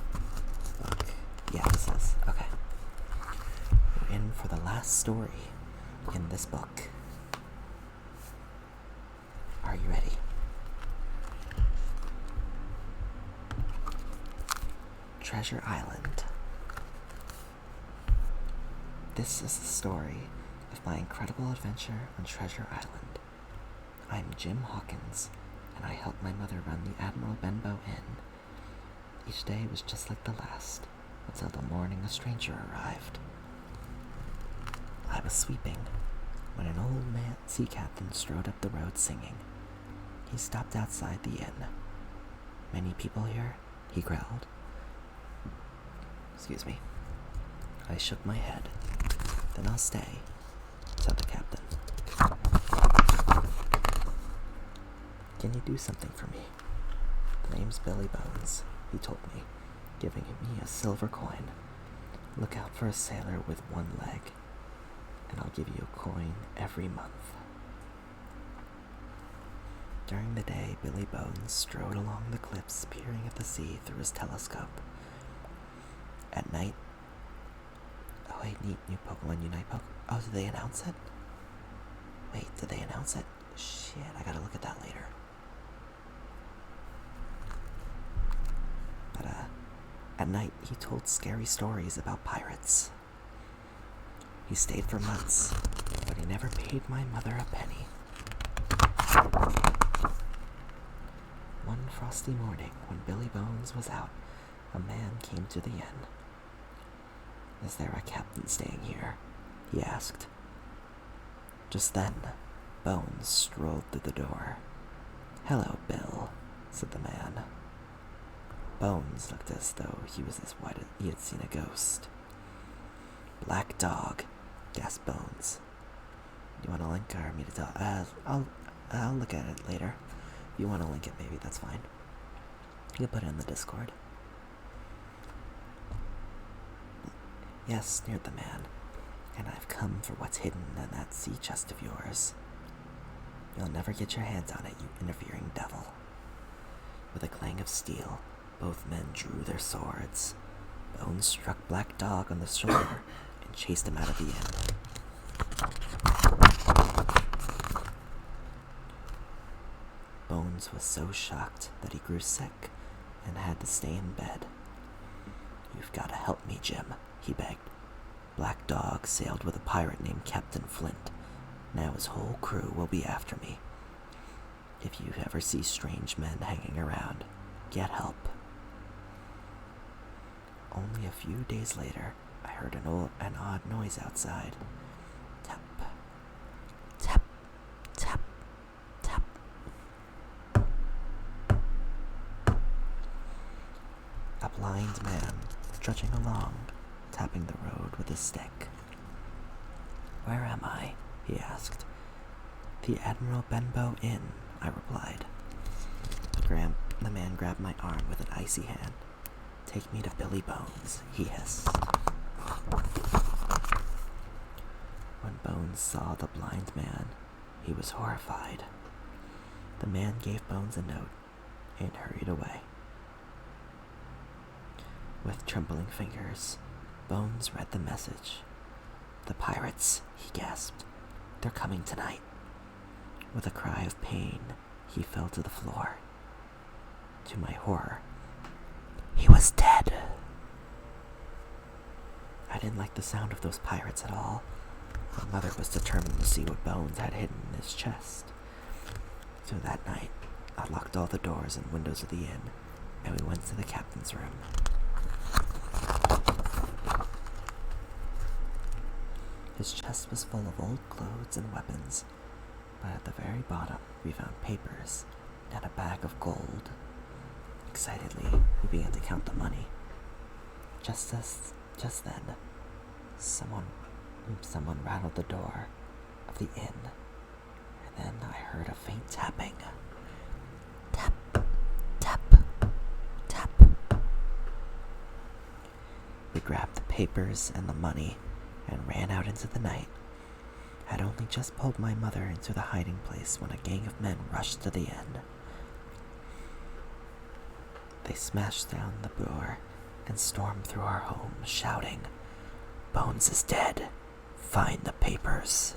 book. Yeah, this is. Okay. We're in for the last story in this book. Are you ready? Treasure Island. This is the story of my incredible adventure on Treasure Island. I'm Jim Hawkins, and I helped my mother run the Admiral Benbow Inn. Each day was just like the last, until the morning a stranger arrived. I was sweeping when an old man sea captain strode up the road singing. He stopped outside the inn. Many people here? He growled. Excuse me. I shook my head. Then I'll stay, said the captain. Can you do something for me? The name's Billy Bones, he told me, giving me a silver coin. Look out for a sailor with one leg, and I'll give you a coin every month. During the day, Billy Bones strode along the cliffs, peering at the sea through his telescope. At night... Oh wait, new Pokemon Unite Pokemon. Oh, did they announce it? Wait, did they announce it? Shit, I gotta look at that later. But, at night, he told scary stories about pirates. He stayed for months, but he never paid my mother a penny. One frosty morning, when Billy Bones was out, a man came to the inn. "Is there a captain staying here?" he asked. Just then, Bones strolled through the door. "Hello, Bill," said the man. Bones looked as though he was as white as he had seen a ghost. "Black dog," gasped Bones. "You want a link or me to tell?" I'll look at it later. If you want to link it, maybe that's fine. You can put it in the Discord. "Yes," sneered the man, "and I've come for what's hidden in that sea chest of yours. You'll never get your hands on it, you interfering devil." With a clang of steel, both men drew their swords. Bones struck Black Dog on the shoulder and chased him out of the inn. Bones was so shocked that he grew sick and had to stay in bed. "You've got to help me, Jim," he begged. "Black Dog sailed with a pirate named Captain Flint. Now his whole crew will be after me. If you ever see strange men hanging around, get help." Only a few days later, I heard an odd noise outside. Tap, tap, tap, tap. A blind man trudging along, tapping the road with his stick. "Where am I?" he asked. "The Admiral Benbow Inn," I replied. The man grabbed my arm with an icy hand. "Take me to Billy Bones," he hissed. When Bones saw the blind man, he was horrified. The man gave Bones a note and hurried away. With trembling fingers, Bones read the message. "The pirates," he gasped. "They're coming tonight." With a cry of pain, he fell to the floor. To my horror, he was dead. I didn't like the sound of those pirates at all. My mother was determined to see what Bones had hidden in his chest. So that night, I locked all the doors and windows of the inn, and we went to the captain's room. His chest was full of old clothes and weapons, but at the very bottom we found papers and a bag of gold. Excitedly, we began to count the money. Just then, someone rattled the door of the inn, and then I heard a faint tapping. Tap, tap, tap. We grabbed the papers and the money and ran out into the night. I had only just pulled my mother into the hiding place when a gang of men rushed to the inn. They smashed down the door and stormed through our home, shouting, "Bones is dead. Find the papers."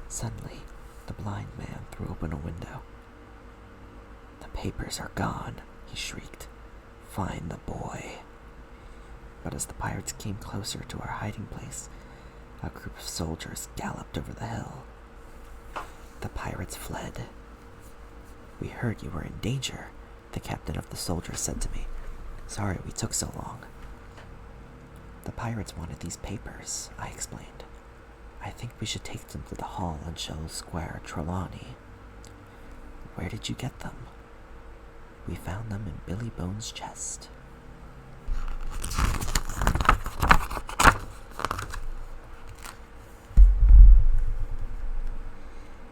Suddenly, the blind man threw open a window. "The papers are gone," he shrieked. "Find the boy." But as the pirates came closer to our hiding place, a group of soldiers galloped over the hill. The pirates fled. "We heard you were in danger," the captain of the soldiers said to me. "Sorry we took so long." "The pirates wanted these papers," I explained. "I think we should take them to the hall and show Squire Trelawney." "Where did you get them?" We found them in Billy Bones' chest.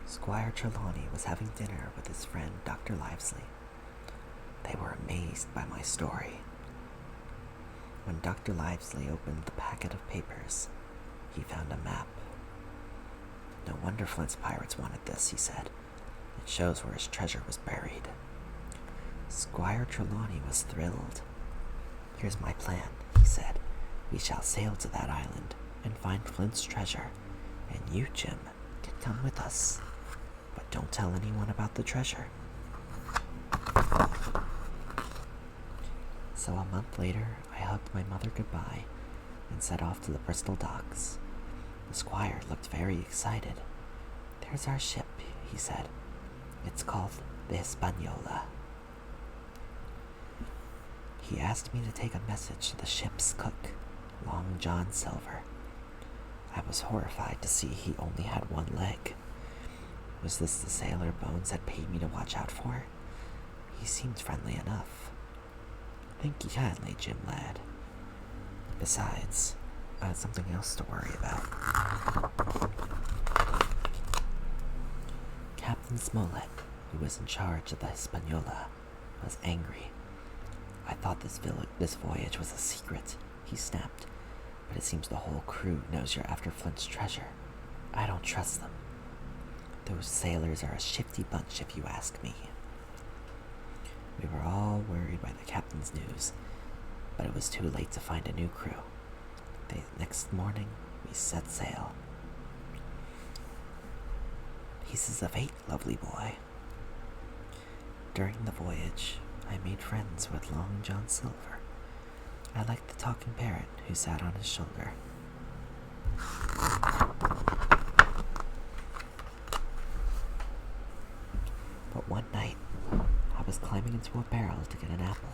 Squire Trelawney was having dinner with his friend Dr. Livesey. They were amazed by my story. When Dr. Livesey opened the packet of papers, he found a map. No wonder Flint's pirates wanted this, he said. It shows where his treasure was buried. Squire Trelawney was thrilled. Here's my plan, he said. We shall sail to that island and find Flint's treasure, and you, Jim, can come with us. But don't tell anyone about the treasure. So a month later, I hugged my mother goodbye and set off to the Bristol docks. The squire looked very excited. There's our ship, he said. It's called the Hispaniola. He asked me to take a message to the ship's cook, Long John Silver. I was horrified to see he only had one leg. Was this the sailor Bones had paid me to watch out for? He seemed friendly enough. Thank you kindly, Jim lad. Besides, I had something else to worry about. Captain Smollett, who was in charge of the Hispaniola, was angry. I thought this voyage was a secret, he snapped, but it seems the whole crew knows you're after Flint's treasure. I don't trust them. Those sailors are a shifty bunch, if you ask me. We were all worried by the captain's news, but it was too late to find a new crew. The next morning, we set sail. Pieces of 8, lovely boy. During the voyage, I made friends with Long John Silver. I liked the talking parrot who sat on his shoulder. But one night, I was climbing into a barrel to get an apple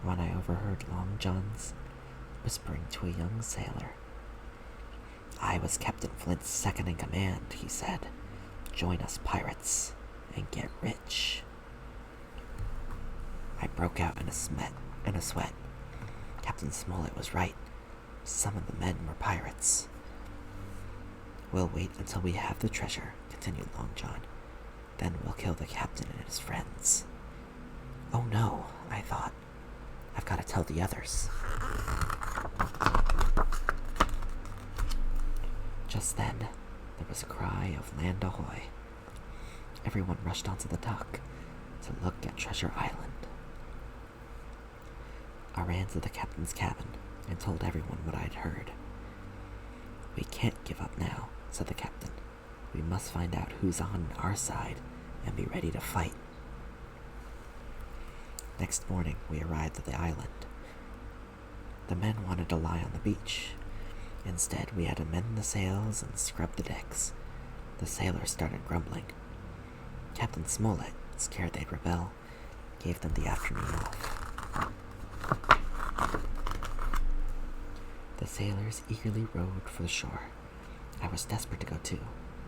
when I overheard Long John's whispering to a young sailor. I was Captain Flint's second in command, he said. Join us pirates and get rich. I broke out in a sweat. Captain Smollett was right. Some of the men were pirates. We'll wait until we have the treasure, continued Long John. Then we'll kill the captain and his friends. Oh no, I thought. I've got to tell the others. Just then, there was a cry of land ahoy. Everyone rushed onto the dock to look at Treasure Island. I ran to the captain's cabin and told everyone what I'd heard. We can't give up now, said the captain. We must find out who's on our side and be ready to fight. Next morning, we arrived at the island. The men wanted to lie on the beach. Instead, we had to mend the sails and scrub the decks. The sailors started grumbling. Captain Smollett, scared they'd rebel, gave them the afternoon off. The sailors eagerly rowed for the shore. I was desperate to go too,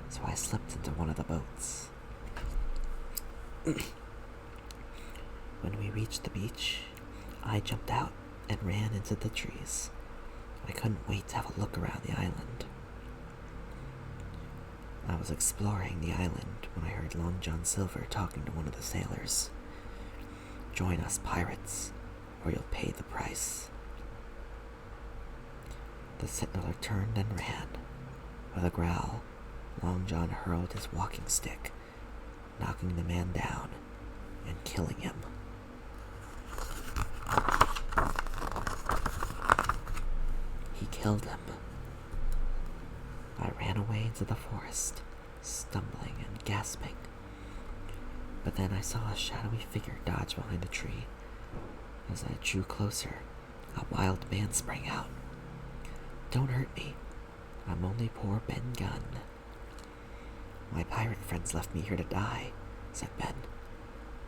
so I slipped into one of the boats. When we reached the beach, I jumped out and ran into the trees. I couldn't wait to have a look around the island. I was exploring the island when I heard Long John Silver talking to one of the sailors. Join us, pirates, or you'll pay the price. The settler turned and ran. With a growl, Long John hurled his walking stick, knocking the man down and killing him. He killed him. I ran away into the forest, stumbling and gasping. But then I saw a shadowy figure dodge behind a tree. As I drew closer, a wild man sprang out. Don't hurt me. I'm only poor Ben Gunn. My pirate friends left me here to die, said Ben.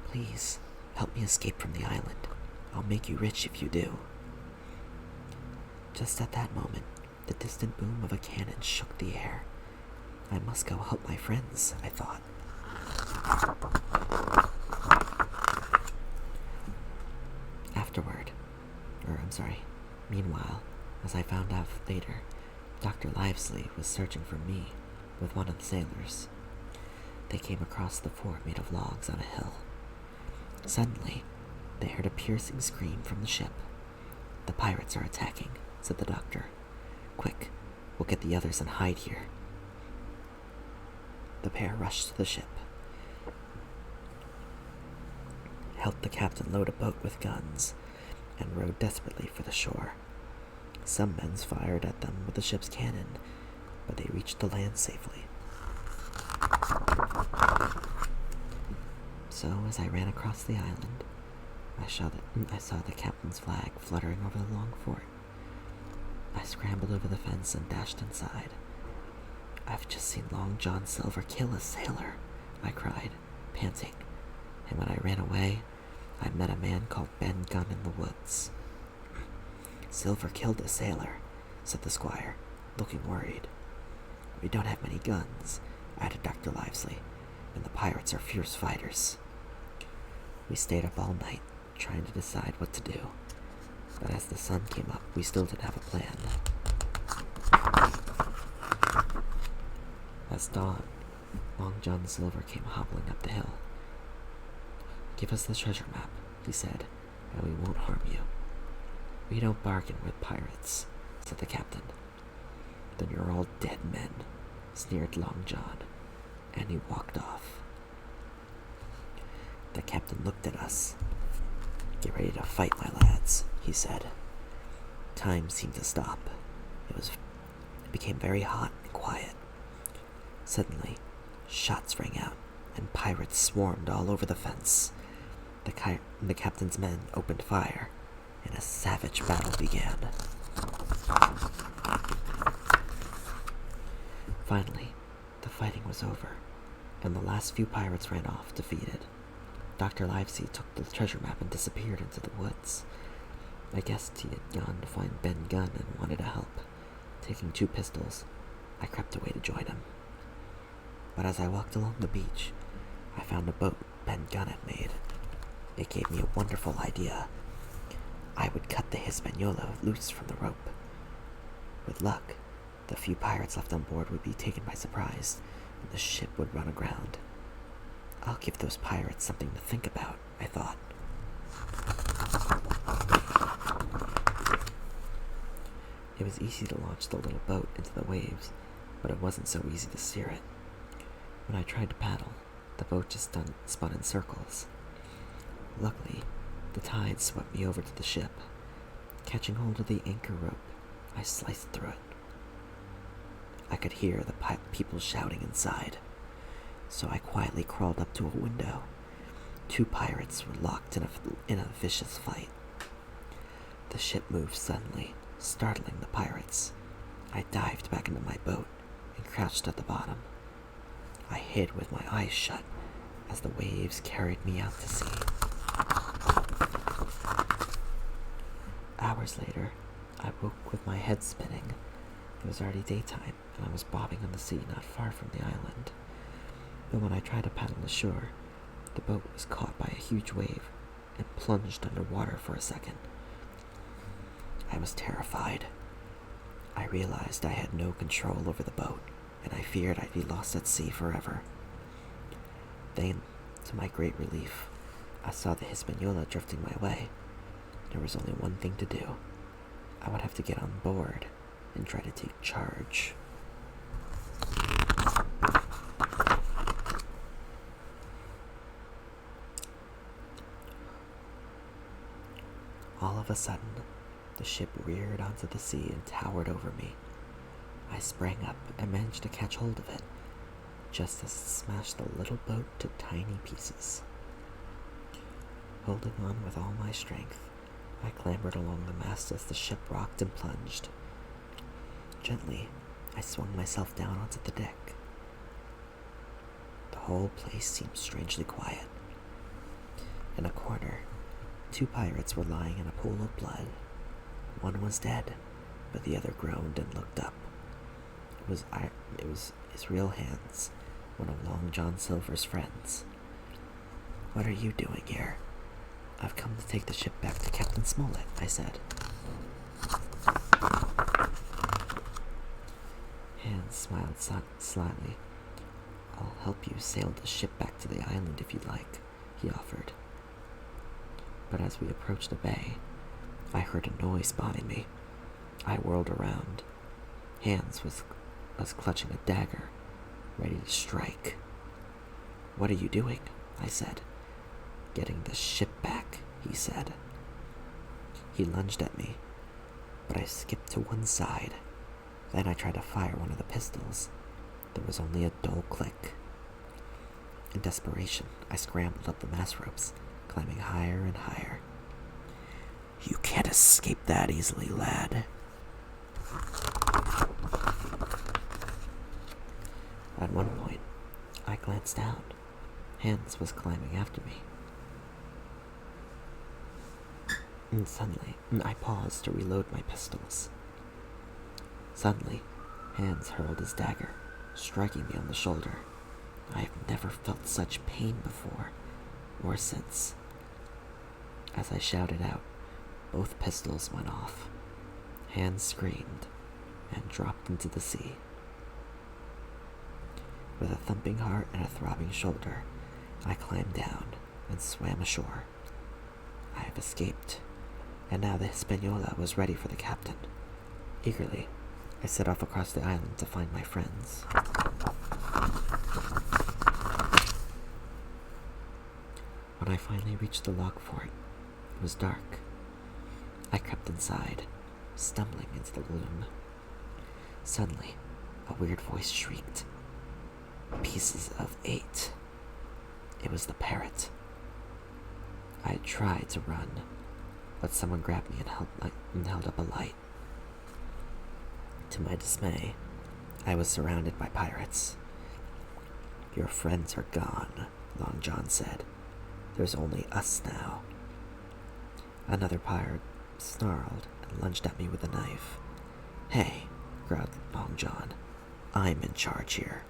Please, help me escape from the island. I'll make you rich if you do. Just at that moment, the distant boom of a cannon shook the air. I must go help my friends, I thought. later, Dr. Livesley was searching for me with one of the sailors. They came across the fort made of logs on a hill. Suddenly, they heard a piercing scream from the ship. "The pirates are attacking," said the doctor. "Quick, we'll get the others and hide here." The pair rushed to the ship, helped the captain load a boat with guns, and rowed desperately for the shore. Some men fired at them with the ship's cannon, but they reached the land safely. So, as I ran across the island, I saw the captain's flag fluttering over the long fort. I scrambled over the fence and dashed inside. "I've just seen Long John Silver kill a sailor," I cried, panting, and when I ran away, I met a man called Ben Gunn in the woods. "Silver killed a sailor," said the squire, looking worried. "We don't have many guns," added Dr. Livesley, "and the pirates are fierce fighters." We stayed up all night, trying to decide what to do, but as the sun came up, we still didn't have a plan. As dawn, Long John Silver came hobbling up the hill. "Give us the treasure map," he said, "and we won't harm you." "We don't bargain with pirates," said the captain. "Then you're all dead men," sneered Long John, and he walked off. The captain looked at us. "Get ready to fight, my lads," he said. Time seemed to stop. It became very hot and quiet. Suddenly, shots rang out, and pirates swarmed all over the fence. The captain's men opened fire, and a savage battle began. Finally, the fighting was over, and the last few pirates ran off defeated. Dr. Livesey took the treasure map and disappeared into the woods. I guessed he had gone to find Ben Gunn and wanted to help. Taking 2 pistols, I crept away to join him. But as I walked along the beach, I found a boat Ben Gunn had made. It gave me a wonderful idea. I would cut the Hispaniola loose from the rope. With luck, the few pirates left on board would be taken by surprise, and the ship would run aground. "I'll give those pirates something to think about," I thought. It was easy to launch the little boat into the waves, but it wasn't so easy to steer it. When I tried to paddle, the boat just spun in circles. Luckily, the tide swept me over to the ship. Catching hold of the anchor rope, I sliced through it. I could hear the people shouting inside, so I quietly crawled up to a window. 2 pirates were locked in a vicious fight. The ship moved suddenly, startling the pirates. I dived back into my boat and crouched at the bottom. I hid with my eyes shut as the waves carried me out to sea. Hours later, I woke with my head spinning. It was already daytime, and I was bobbing on the sea not far from the island. But when I tried to paddle ashore, the boat was caught by a huge wave and plunged underwater for a second. I was terrified. I realized I had no control over the boat, and I feared I'd be lost at sea forever. Then, to my great relief, I saw the Hispaniola drifting my way. There was only one thing to do. I would have to get on board and try to take charge. All of a sudden, the ship reared onto the sea and towered over me. I sprang up and managed to catch hold of it, just as it smashed the little boat to tiny pieces. Holding on with all my strength, I clambered along the mast as the ship rocked and plunged. Gently, I swung myself down onto the deck. The whole place seemed strangely quiet. In a corner, 2 pirates were lying in a pool of blood. One was dead, but the other groaned and looked up. It was his real hands, one of Long John Silver's friends. "What are you doing here?" "I've come to take the ship back to Captain Smollett," I said. Hans smiled slyly. "I'll help you sail the ship back to the island if you'd like," he offered. But as we approached the bay, I heard a noise behind me. I whirled around. Hans was clutching a dagger, ready to strike. "What are you doing?" I said. "Getting the ship back," he said. He lunged at me, but I skipped to one side. Then I tried to fire one of the pistols. There was only a dull click. In desperation, I scrambled up the mast ropes, climbing higher and higher. "You can't escape that easily, lad." At one point, I glanced down. Hans was climbing after me. And suddenly, I paused to reload my pistols. Suddenly, Hans hurled his dagger, striking me on the shoulder. I have never felt such pain before, or since. As I shouted out, both pistols went off. Hans screamed and dropped into the sea. With a thumping heart and a throbbing shoulder, I climbed down and swam ashore. I have escaped, and now the Hispaniola was ready for the captain. Eagerly, I set off across the island to find my friends. When I finally reached the log fort, it was dark. I crept inside, stumbling into the gloom. Suddenly, a weird voice shrieked, "Pieces of 8." It was the parrot. I had tried to run, but someone grabbed me and held up a light. To my dismay, I was surrounded by pirates. "Your friends are gone," Long John said. "There's only us now." Another pirate snarled and lunged at me with a knife. "Hey," growled Long John, "I'm in charge here."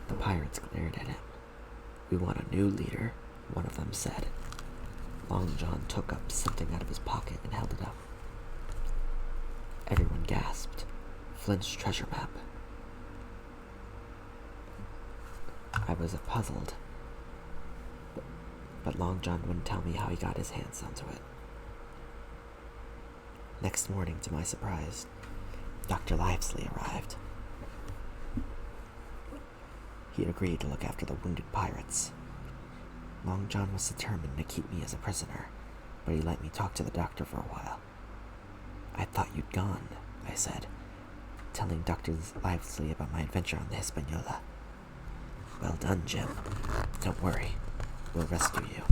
The pirates glared at him. "We want a new leader," one of them said. Long John took up something out of his pocket and held it up. Everyone gasped. Flint's treasure map. I was puzzled, but Long John wouldn't tell me how he got his hands onto it. Next morning, to my surprise, Dr. Livesley arrived. He had agreed to look after the wounded pirates. Long John was determined to keep me as a prisoner, but he let me talk to the doctor for a while. "I thought you'd gone," I said, telling Dr. Livesley about my adventure on the Hispaniola. "Well done, Jim. Don't worry. We'll rescue you."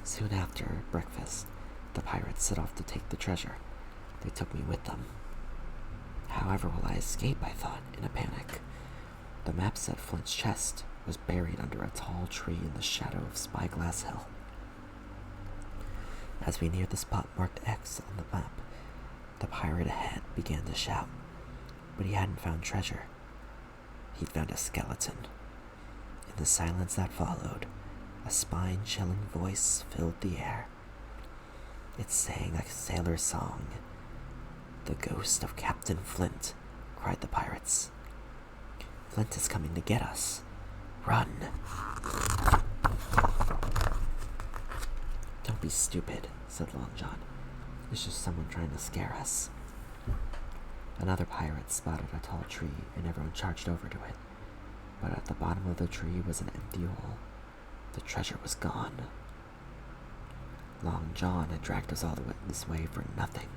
Soon after breakfast, the pirates set off to take the treasure. They took me with them. However will I escape, I thought, in a panic. The map said Flint's chest was buried under a tall tree in the shadow of Spyglass Hill. As we neared the spot marked X on the map, the pirate ahead began to shout, but he hadn't found treasure. He'd found a skeleton. In the silence that followed, a spine-chilling voice filled the air. It sang a sailor's song. "The ghost of Captain Flint," cried the pirates. "Flint is coming to get us. Run!" "Don't be stupid," said Long John. "It's just someone trying to scare us." Another pirate spotted a tall tree, and everyone charged over to it. But at the bottom of the tree was an empty hole. The treasure was gone. Long John had dragged us all this way for nothing.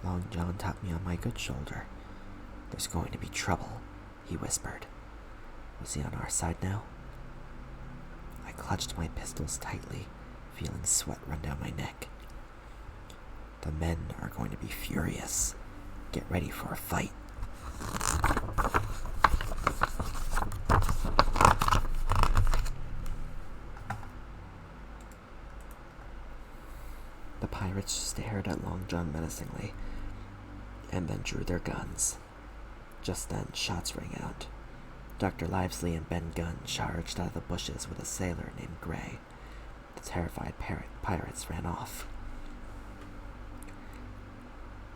Long John tapped me on my good shoulder. "There's going to be trouble," he whispered. Was he on our side now? I clutched my pistols tightly, feeling sweat run down my neck. "The men are going to be furious. Get ready for a fight." The pirates stared at Long John menacingly, and then drew their guns. Just then, shots rang out. Dr. Livesley and Ben Gunn charged out of the bushes with a sailor named Gray. The terrified pirates ran off.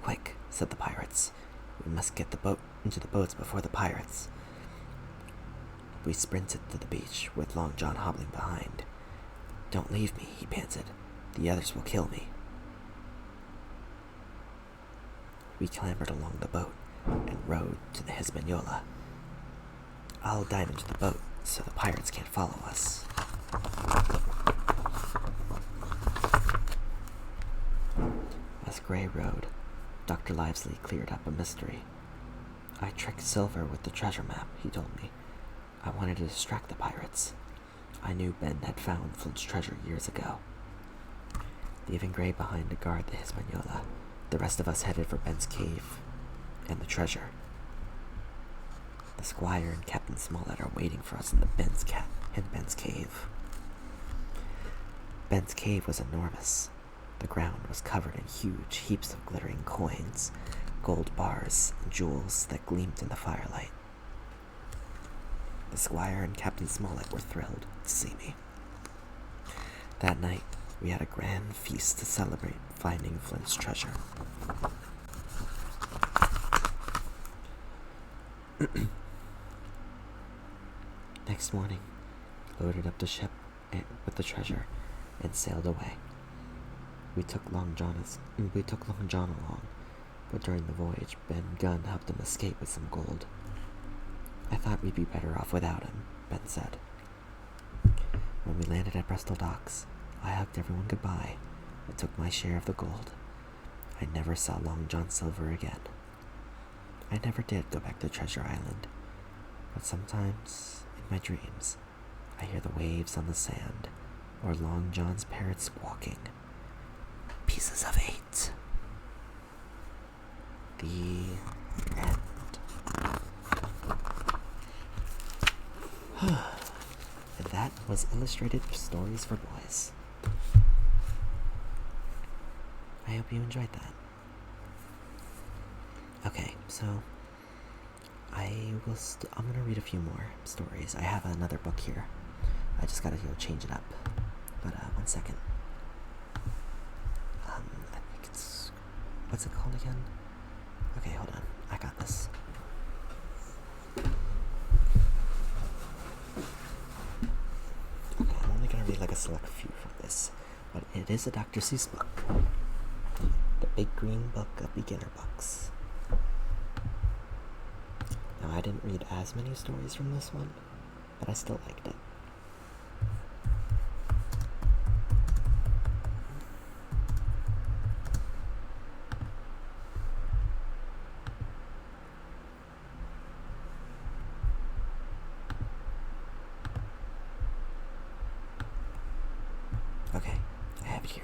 "Quick," said the pirates. "We must get into the boats before the pirates." We sprinted to the beach, with Long John hobbling behind. "Don't leave me," he panted. "The others will kill me." We clambered along the boat and rowed to the Hispaniola. "I'll dive into the boat so the pirates can't follow us." As Gray rowed, Dr. Livesley cleared up a mystery. "I tricked Silver with the treasure map," he told me. "I wanted to distract the pirates. I knew Ben had found Flint's treasure years ago." Leaving Gray behind to guard the Hispaniola, the rest of us headed for Ben's cave and the treasure. The squire and Captain Smollett are waiting for us in Ben's cave. Ben's cave was enormous. The ground was covered in huge heaps of glittering coins, gold bars, and jewels that gleamed in the firelight. The squire and Captain Smollett were thrilled to see me. That night, we had a grand feast to celebrate finding Flint's treasure. Next morning, loaded up the ship with the treasure and sailed away. We took Long John along, but during the voyage, Ben Gunn helped him escape with some gold. "I thought we'd be better off without him," Ben said. When we landed at Bristol docks, I hugged everyone goodbye and took my share of the gold. I never saw Long John Silver again. I never did go back to Treasure Island, but sometimes, in my dreams, I hear the waves on the sand or Long John's parrot squawking. Pieces of 8. The end. And that was Illustrated Stories for Boys. I hope you enjoyed that. Okay, so I'm gonna read a few more stories. I have another book here. I just gotta change it up. But 1 second. I think it's, what's it called again? Okay, hold on. I got this. Okay, I'm only gonna read like a select few from this, but it is a Dr. Seuss book. The Big Green Book of Beginner Books. Now, I didn't read as many stories from this one, but I still liked it. Okay, I have it here.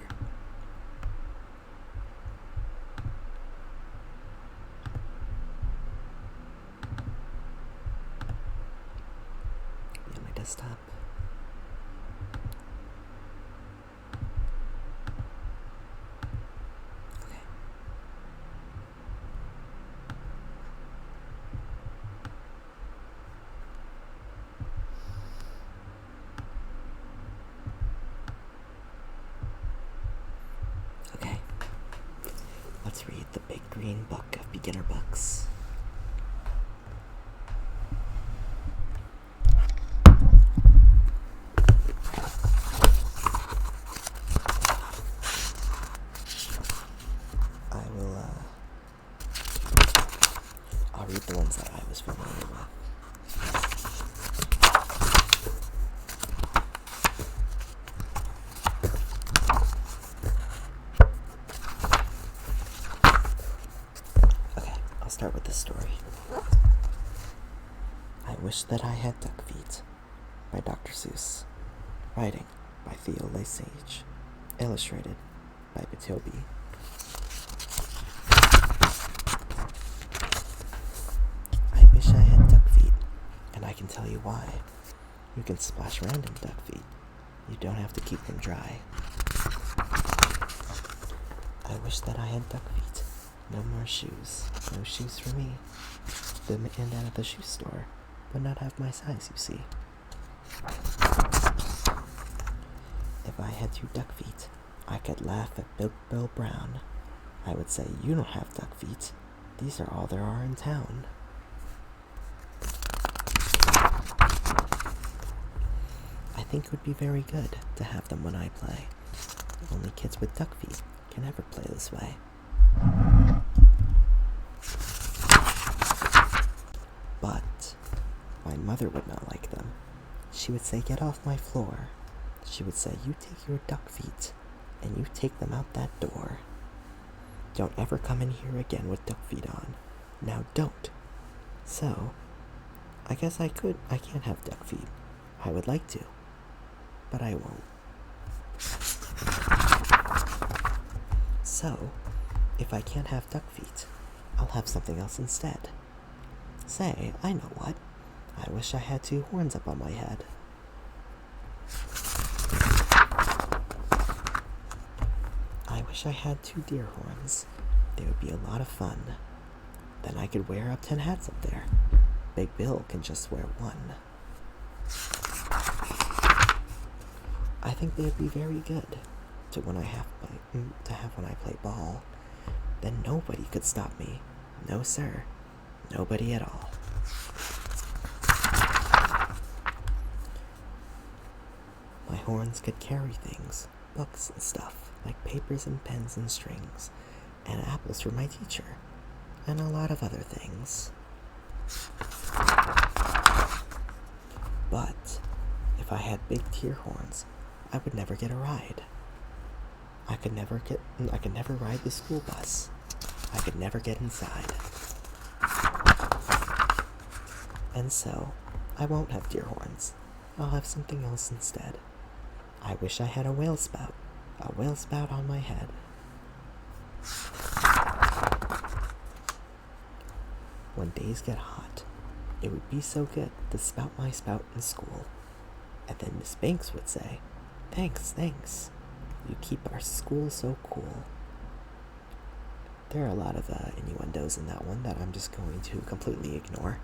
On my desktop. Okay. Okay. Let's read The Big Green Book of Beginner Books. I'll read the ones that I was familiar with. Okay, I'll start with this story. I Wish That I Had Duck Feet by Dr. Seuss. Writing by Theo Lesage. Illustrated by Batobi. I wish I had duck feet, and I can tell you why. You can splash around in duck feet. You don't have to keep them dry. I wish that I had duck feet. No more shoes. No shoes for me. Them in and out of the shoe store. but not have my size, you see. If I had 2 duck feet, I could laugh at Big Bill Brown. I would say, you don't have duck feet. These are all there are in town. I think it would be very good to have them when I play. Only kids with duck feet can ever play this way. But my mother would not like them. She would say, get off my floor. She would say, you take your duck feet and you take them out that door. Don't ever come in here again with duck feet on. Now don't. So, I guess I can't have duck feet. I would like to, but I won't. So, if I can't have duck feet, I'll have something else instead. Say, I know what. I wish I had 2 horns up on my head. I wish I had 2 deer horns. They would be a lot of fun. Then I could wear up 10 hats up there. Big Bill can just wear 1. I think they would be very good to when I when I play ball. Then nobody could stop me. No, sir. Nobody at all. My horns could carry things, books and stuff, like papers and pens and strings, and apples for my teacher, and a lot of other things. But if I had big deer horns, I would never get a ride. I could never ride the school bus. I could never get inside. And so, I won't have deer horns. I'll have something else instead. I wish I had a whale spout on my head. When days get hot, it would be so good to spout my spout in school. And then Miss Banks would say, thanks. You keep our school so cool. There are a lot of innuendos in that one that I'm just going to completely ignore.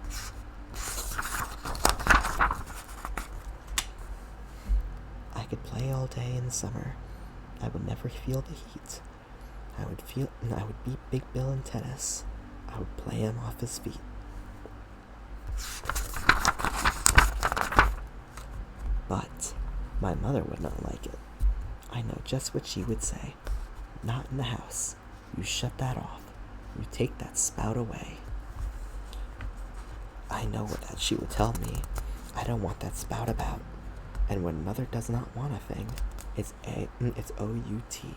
I could play all day in the summer. I would never feel the heat. I would beat Big Bill in tennis. I would play him off his feet. But my mother would not like it. I know just what she would say. Not in the house. You shut that off. You take that spout away. I know what that she would tell me. I don't want that spout about. And when mother does not want a thing, it's O-U-T.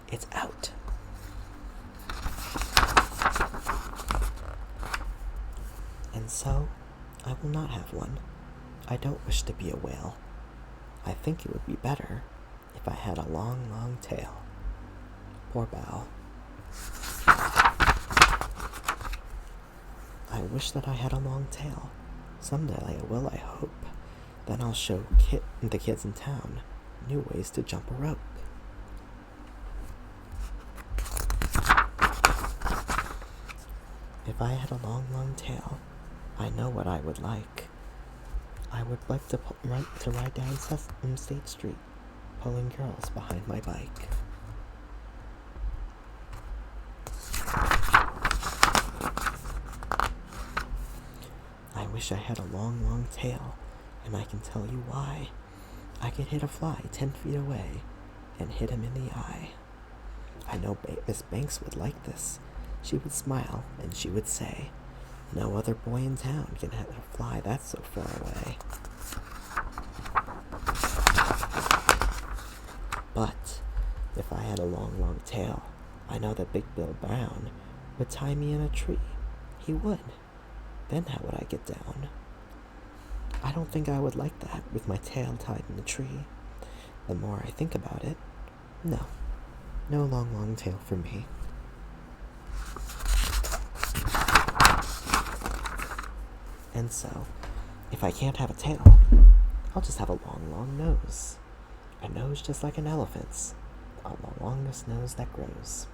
It's out. And so, I will not have one. I don't wish to be a whale. I think it would be better if I had a long tail. Poor Bow. I wish that I had a long tail. Someday I will, I hope. Then I'll show the kids in town new ways to jump a rope. If I had a long tail, I know what I would like. I would like to ride down State Street, pulling girls behind my bike. I wish I had a long tail, and I can tell you why. I could hit a fly 10 feet away and hit him in the eye. I know Miss Banks would like this. She would smile and she would say, no other boy in town can hit a fly that's so far away. But if I had a long tail, I know that Big Bill Brown would tie me in a tree. He would. Then how would I get down? I don't think I would like that with my tail tied in a tree. The more I think about it, no long tail for me. And so, if I can't have a tail, I'll just have a long nose. A nose just like an elephant's, on the longest nose that grows.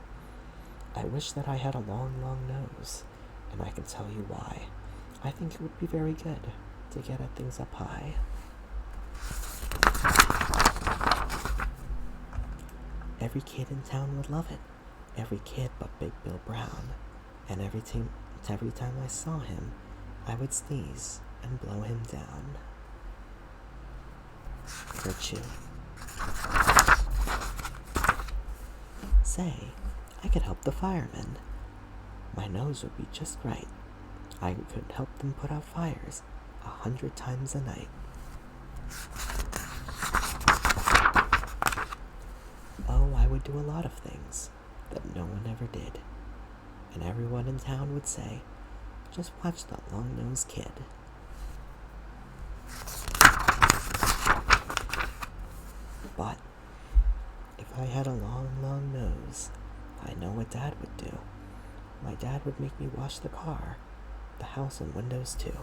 I wish that I had a long nose, and I can tell you why. I think it would be very good. to get at things up high. Every kid in town would love it. Every kid but Big Bill Brown. And every time I saw him, I would sneeze and blow him down. Virtue. Say, I could help the firemen. My nose would be just right. I could help them put out fires 100 times a night. Oh, I would do a lot of things that no one ever did. And everyone in town would say, just watch that long-nosed kid. But if I had a long, long nose, I know what Dad would do. My dad would make me wash the car, the house, and windows too.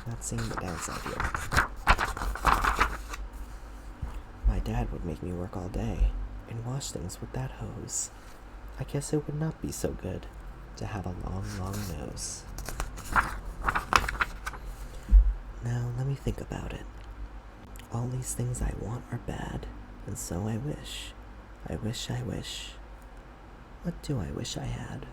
Not seeing the downside here. My dad would make me work all day and wash things with that hose. I guess it would not be so good to have a long, long nose. Now let me think about it. All these things I want are bad, and so I wish. I wish. What do I wish I had?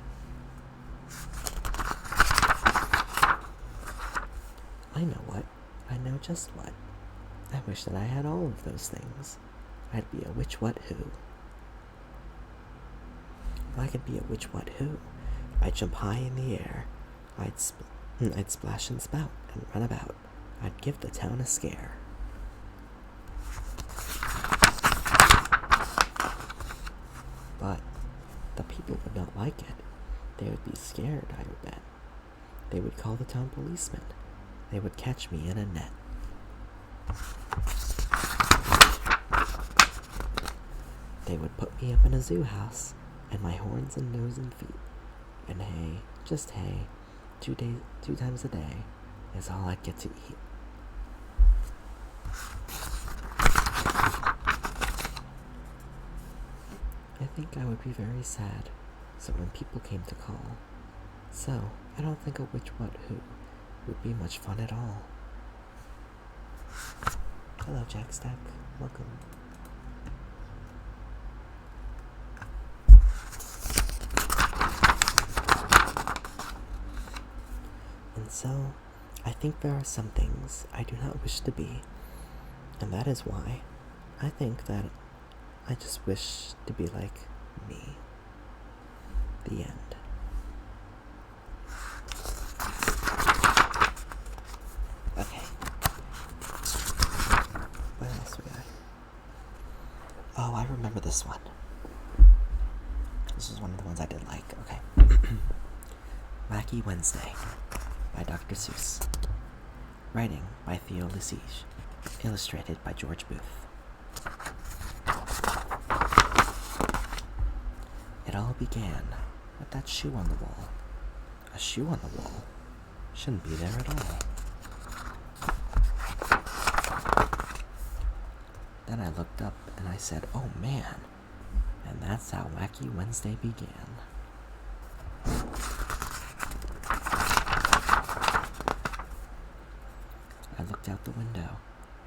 I know what. I know just what. I wish that I had all of those things. I'd be a which, what, who. If I could be a which, what, who, I'd jump high in the air. I'd splash and spout and run about. I'd give the town a scare. But the people would not like it. They would be scared, I would bet. They would call the town policeman. They would catch me in a net. They would put me up in a zoo house, and my horns and nose and feet. And hay, just hay, 2 times a day, is all I'd get to eat. I think I would be very sad, so when people came to call. So, I don't think a which, what, who would be much fun at all. Hello, Jackstack. Welcome. And so, I think there are some things I do not wish to be, and that is why I think that I just wish to be like me. The end. Okay. What else we got? Oh, I remember this one. This is one of the ones I did like. Okay. Wacky Wednesday by Dr. Seuss. Writing by Theo Lesage. Illustrated by George Booth. It all began with that shoe on the wall. A shoe on the wall? Shouldn't be there at all. Then I looked up and I said, oh man. And that's how Wacky Wednesday began. I looked out the window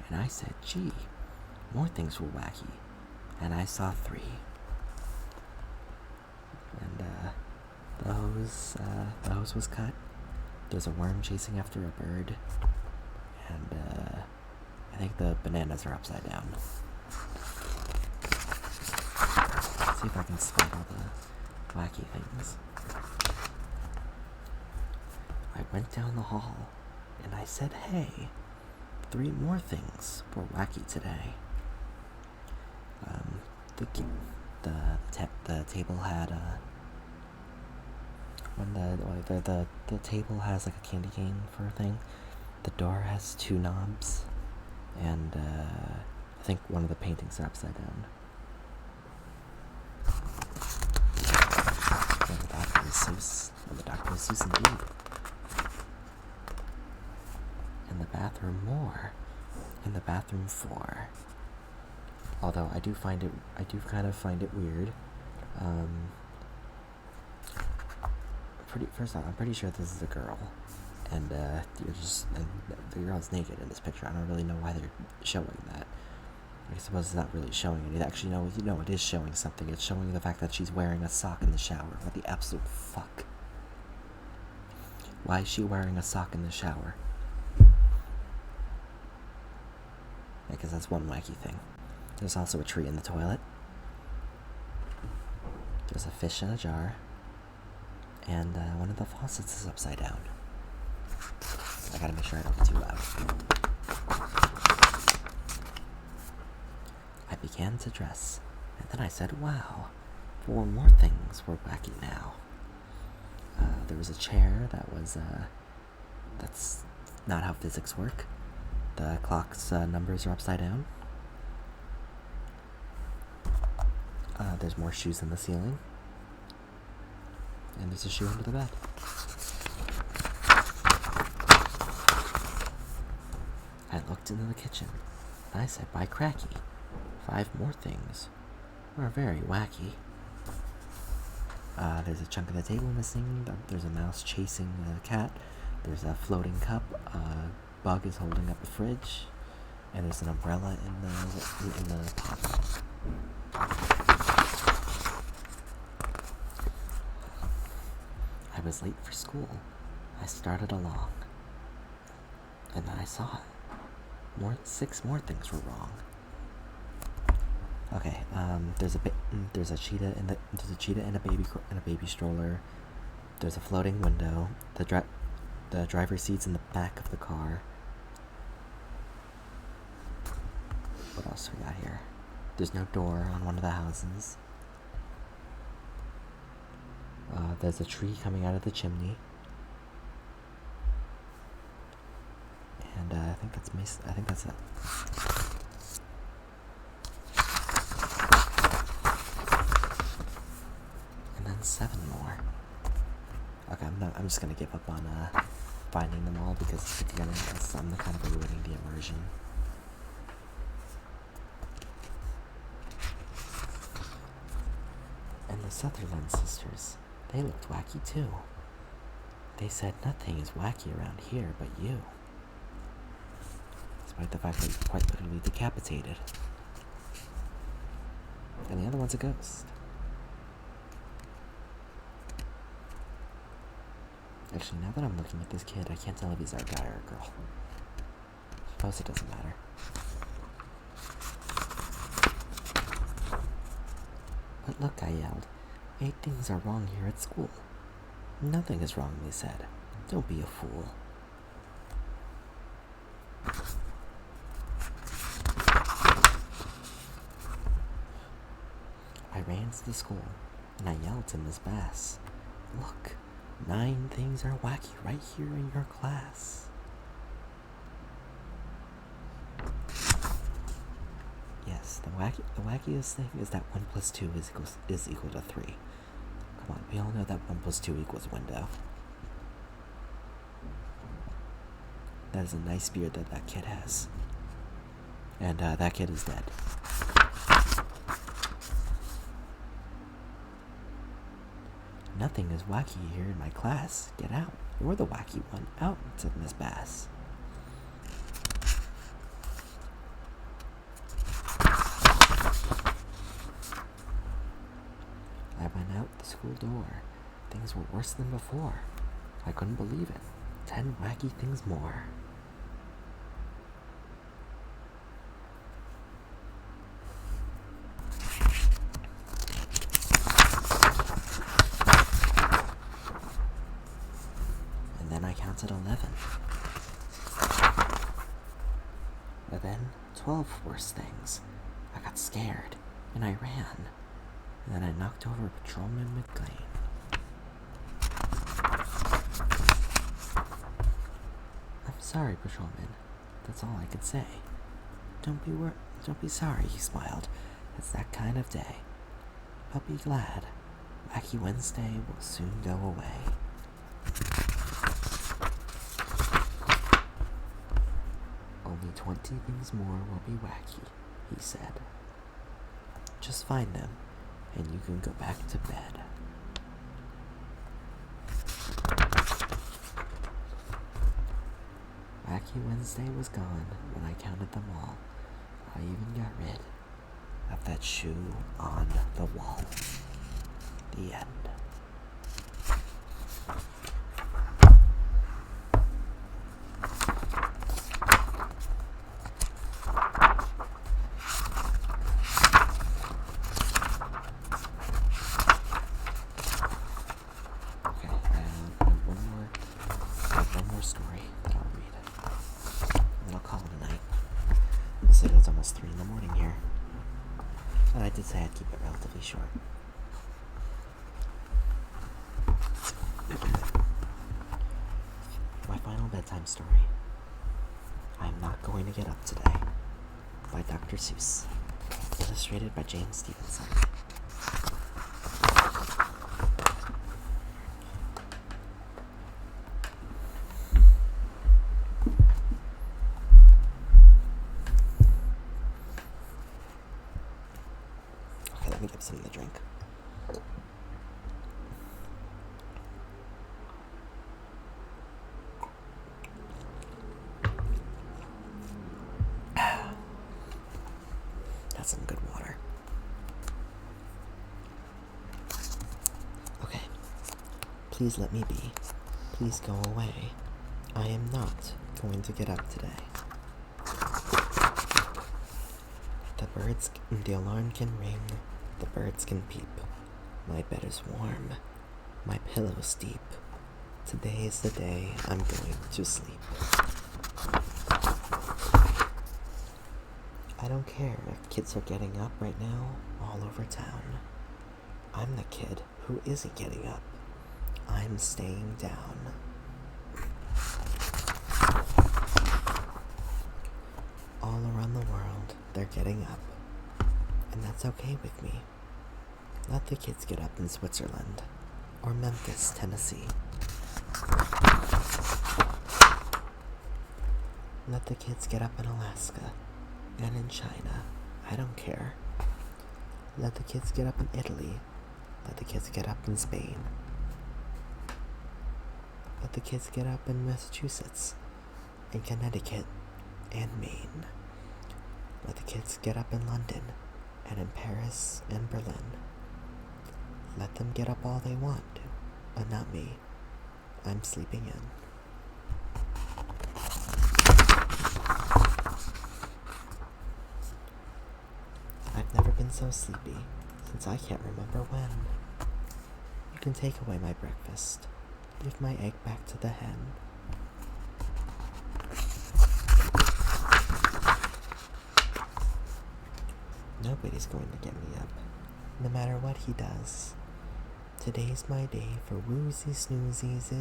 and I said, gee, more things were wacky. And I saw 3. And the hose was cut. There's a worm chasing after a bird. And I think the bananas are upside down. Let's see if I can spot all the wacky things. I went down the hall and I said, hey, 3 more things were wacky today. The table had the table has like a candy cane for a thing. The door has 2 knobs, and I think one of the paintings are upside down. And the Dr. Seuss, and the Dr. Seuss indeed. In the bathroom more. In the bathroom 4. Although I do kind of find it weird. First off, I'm pretty sure this is a girl. and and the girl's naked in this picture. I don't really know why they're showing that. I suppose it's not really showing anything. Actually, no, it is showing something. It's showing the fact that she's wearing a sock in the shower. What the absolute fuck? Why is she wearing a sock in the shower? I guess that's one wacky thing. There's also a tree in the toilet. There's a fish in a jar. And one of the faucets is upside down. I gotta make sure I don't get too loud. I began to dress, and then I said, wow, 4 more things were wacky now. There was a chair that was, that's not how physics work. The clock's numbers are upside down. There's more shoes in the ceiling. And there's a shoe under the bed. I looked into the kitchen, and I said, by cracky, 5 more things were very wacky. There's a chunk of the table missing. There's a mouse chasing a cat. There's a floating cup. A bug is holding up a fridge. And there's an umbrella in the pot. I was late for school. I started along. And then I saw it. 6 more things were wrong. Okay, there's a cheetah in a baby stroller. There's a floating window. The driver's seat's in the back of the car. What else we got here? There's no door on one of the houses. There's a tree coming out of the chimney. And I think that's it. And then 7 more. Okay, I'm just gonna give up on finding them all because again, I'm kind of ruining the immersion. And the Sutherland sisters, they looked wacky too. They said nothing is wacky around here but you. Despite the fact that you're quite literally decapitated. And the other one's a ghost. Actually, now that I'm looking at this kid, I can't tell if he's our guy or a girl. Suppose it doesn't matter. But look, I yelled. 8 things are wrong here at school. Nothing is wrong, they said. Don't be a fool. I ran to the school, and I yelled to Miss Bass, look, 9 things are wacky right here in your class. Yes, the wackiest thing is that 1 plus 2 is equal to 3. Come on, we all know that 1 plus 2 equals window. That is a nice beard that kid has. And that kid is dead. Nothing is wacky here in my class. Get out. You're the wacky one. Out, said Miss Bass. I went out the school door. Things were worse than before. I couldn't believe it. 10 wacky things more. And then I counted 11. But then 12 worse things. I got scared, and I ran. And then I knocked over Patrolman McLean. I'm sorry, Patrolman. That's all I could say. Don't be sorry, he smiled. It's that kind of day. But be glad. Wacky Wednesday will soon go away. Only 20 things more will be wacky, he said. Just find them, and you can go back to bed. Lucky Wednesday was gone when I counted them all. I even got rid of that shoe on the wall. The end. Okay, I have one more story that I'll read. And then I'll call it a night. I said it's almost 3 in the morning here. And I did say I'd keep it relatively short. My final bedtime story. I am not going to get up today, by Dr. Seuss, illustrated by James Stevenson. Okay, let me get something to drink. That's some good water. Okay. Please let me be. Please go away. I am not going to get up today. The alarm can ring. The birds can peep. My bed is warm. My pillow's deep. Today is the day I'm going to sleep. I don't care if kids are getting up right now all over town. I'm the kid who isn't getting up. I'm staying down. All around the world, they're getting up. And that's okay with me. Let the kids get up in Switzerland or Memphis, Tennessee. Let the kids get up in Alaska and in China. I don't care. Let the kids get up in Italy. Let the kids get up in Spain. Let the kids get up in Massachusetts, in Connecticut, and Maine. Let the kids get up in London, and in Paris and Berlin. Let them get up all they want to, but not me. I'm sleeping in. I've never been so sleepy since I can't remember when. You can take away my breakfast. Give my egg back to the hen. Nobody's going to get me up, no matter what he does. Today's my day for woozy snoozies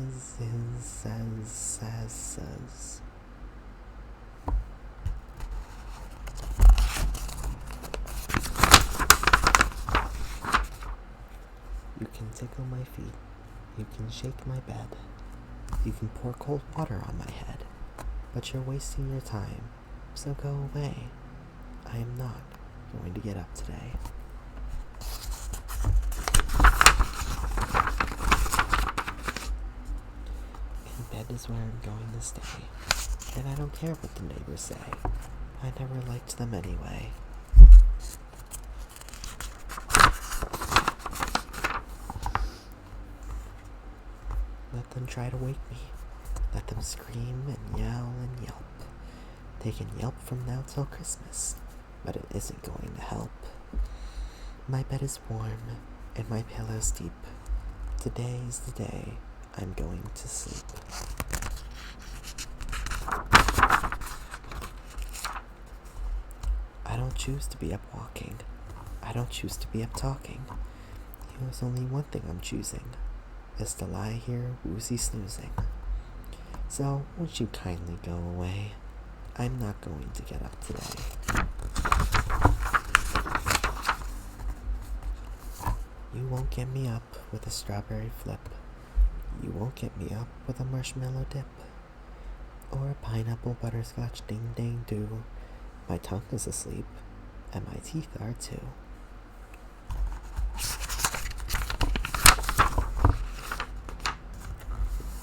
says. You can tickle my feet. You can shake my bed. You can pour cold water on my head. But you're wasting your time, so go away. I am not going to get up today. In bed is where I'm going to stay. And I don't care what the neighbors say. I never liked them anyway. Let them try to wake me. Let them scream and yell and yelp. They can yelp from now till Christmas, but it isn't going to help. My bed is warm and my pillow's deep. Today's the day I'm going to sleep. I don't choose to be up walking. I don't choose to be up talking. There's only one thing I'm choosing, is to lie here woozy snoozing. So won't you kindly go away? I'm not going to get up today. You won't get me up with a strawberry flip. You won't get me up with a marshmallow dip. Or a pineapple butterscotch ding dang do. My tongue is asleep, and my teeth are too.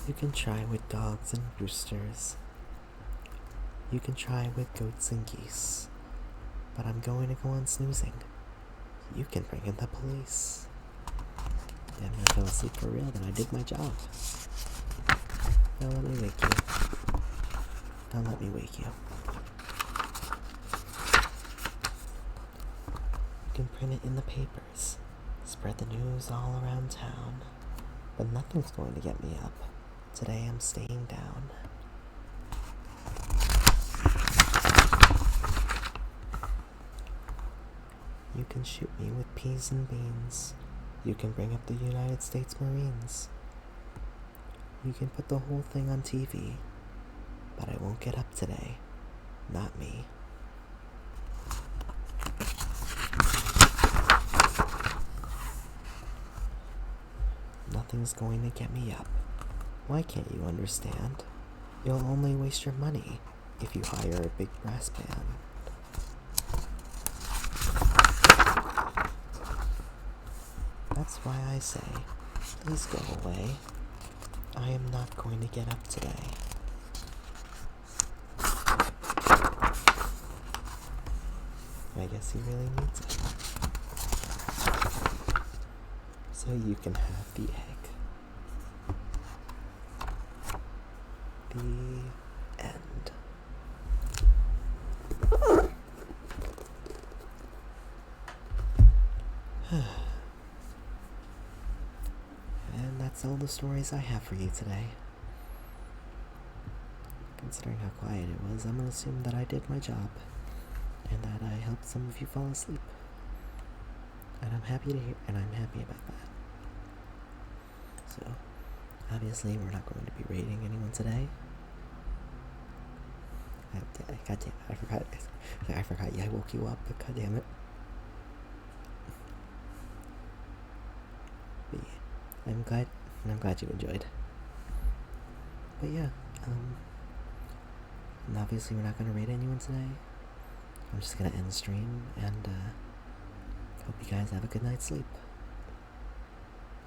You can try with dogs and roosters, You can try with goats and geese, but I'm going to go on snoozing. You can bring in the police. Damn, I fell asleep for real, then I did my job. Now let me wake you. Now let me wake you. You can print it in the papers. Spread the news all around town. But nothing's going to get me up. Today I'm staying down. You can shoot me with peas and beans. You can bring up the United States Marines. You can put the whole thing on TV. But I won't get up today. Not me. Nothing's going to get me up. Why can't you understand? You'll only waste your money if you hire a big brass band. That's why I say, please go away. I am not going to get up today. I guess he really needs it. So you can have the egg. The end. And that's all the stories I have for you today. Considering how quiet it was, I'm gonna assume that I did my job and that I helped some of you fall asleep. And I'm happy about that. So, obviously we're not going to be rating anyone today. God damn it, I forgot, yeah, I woke you up, but god damn it. But yeah, I'm glad you enjoyed. But yeah, and obviously we're not going to rate anyone today. I'm just going to end the stream, and hope you guys have a good night's sleep.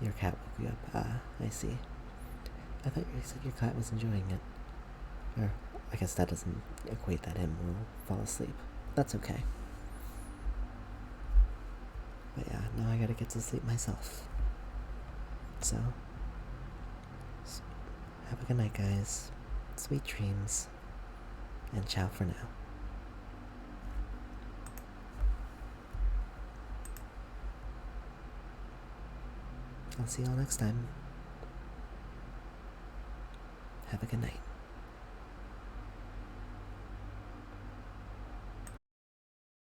Your cat woke you up. I see. I thought you said your cat was enjoying it. Or, I guess that doesn't equate that him will fall asleep. That's okay. But yeah, now I gotta get to sleep myself. So, have a good night, guys. Sweet dreams. And ciao for now. I'll see y'all next time. Have a good night.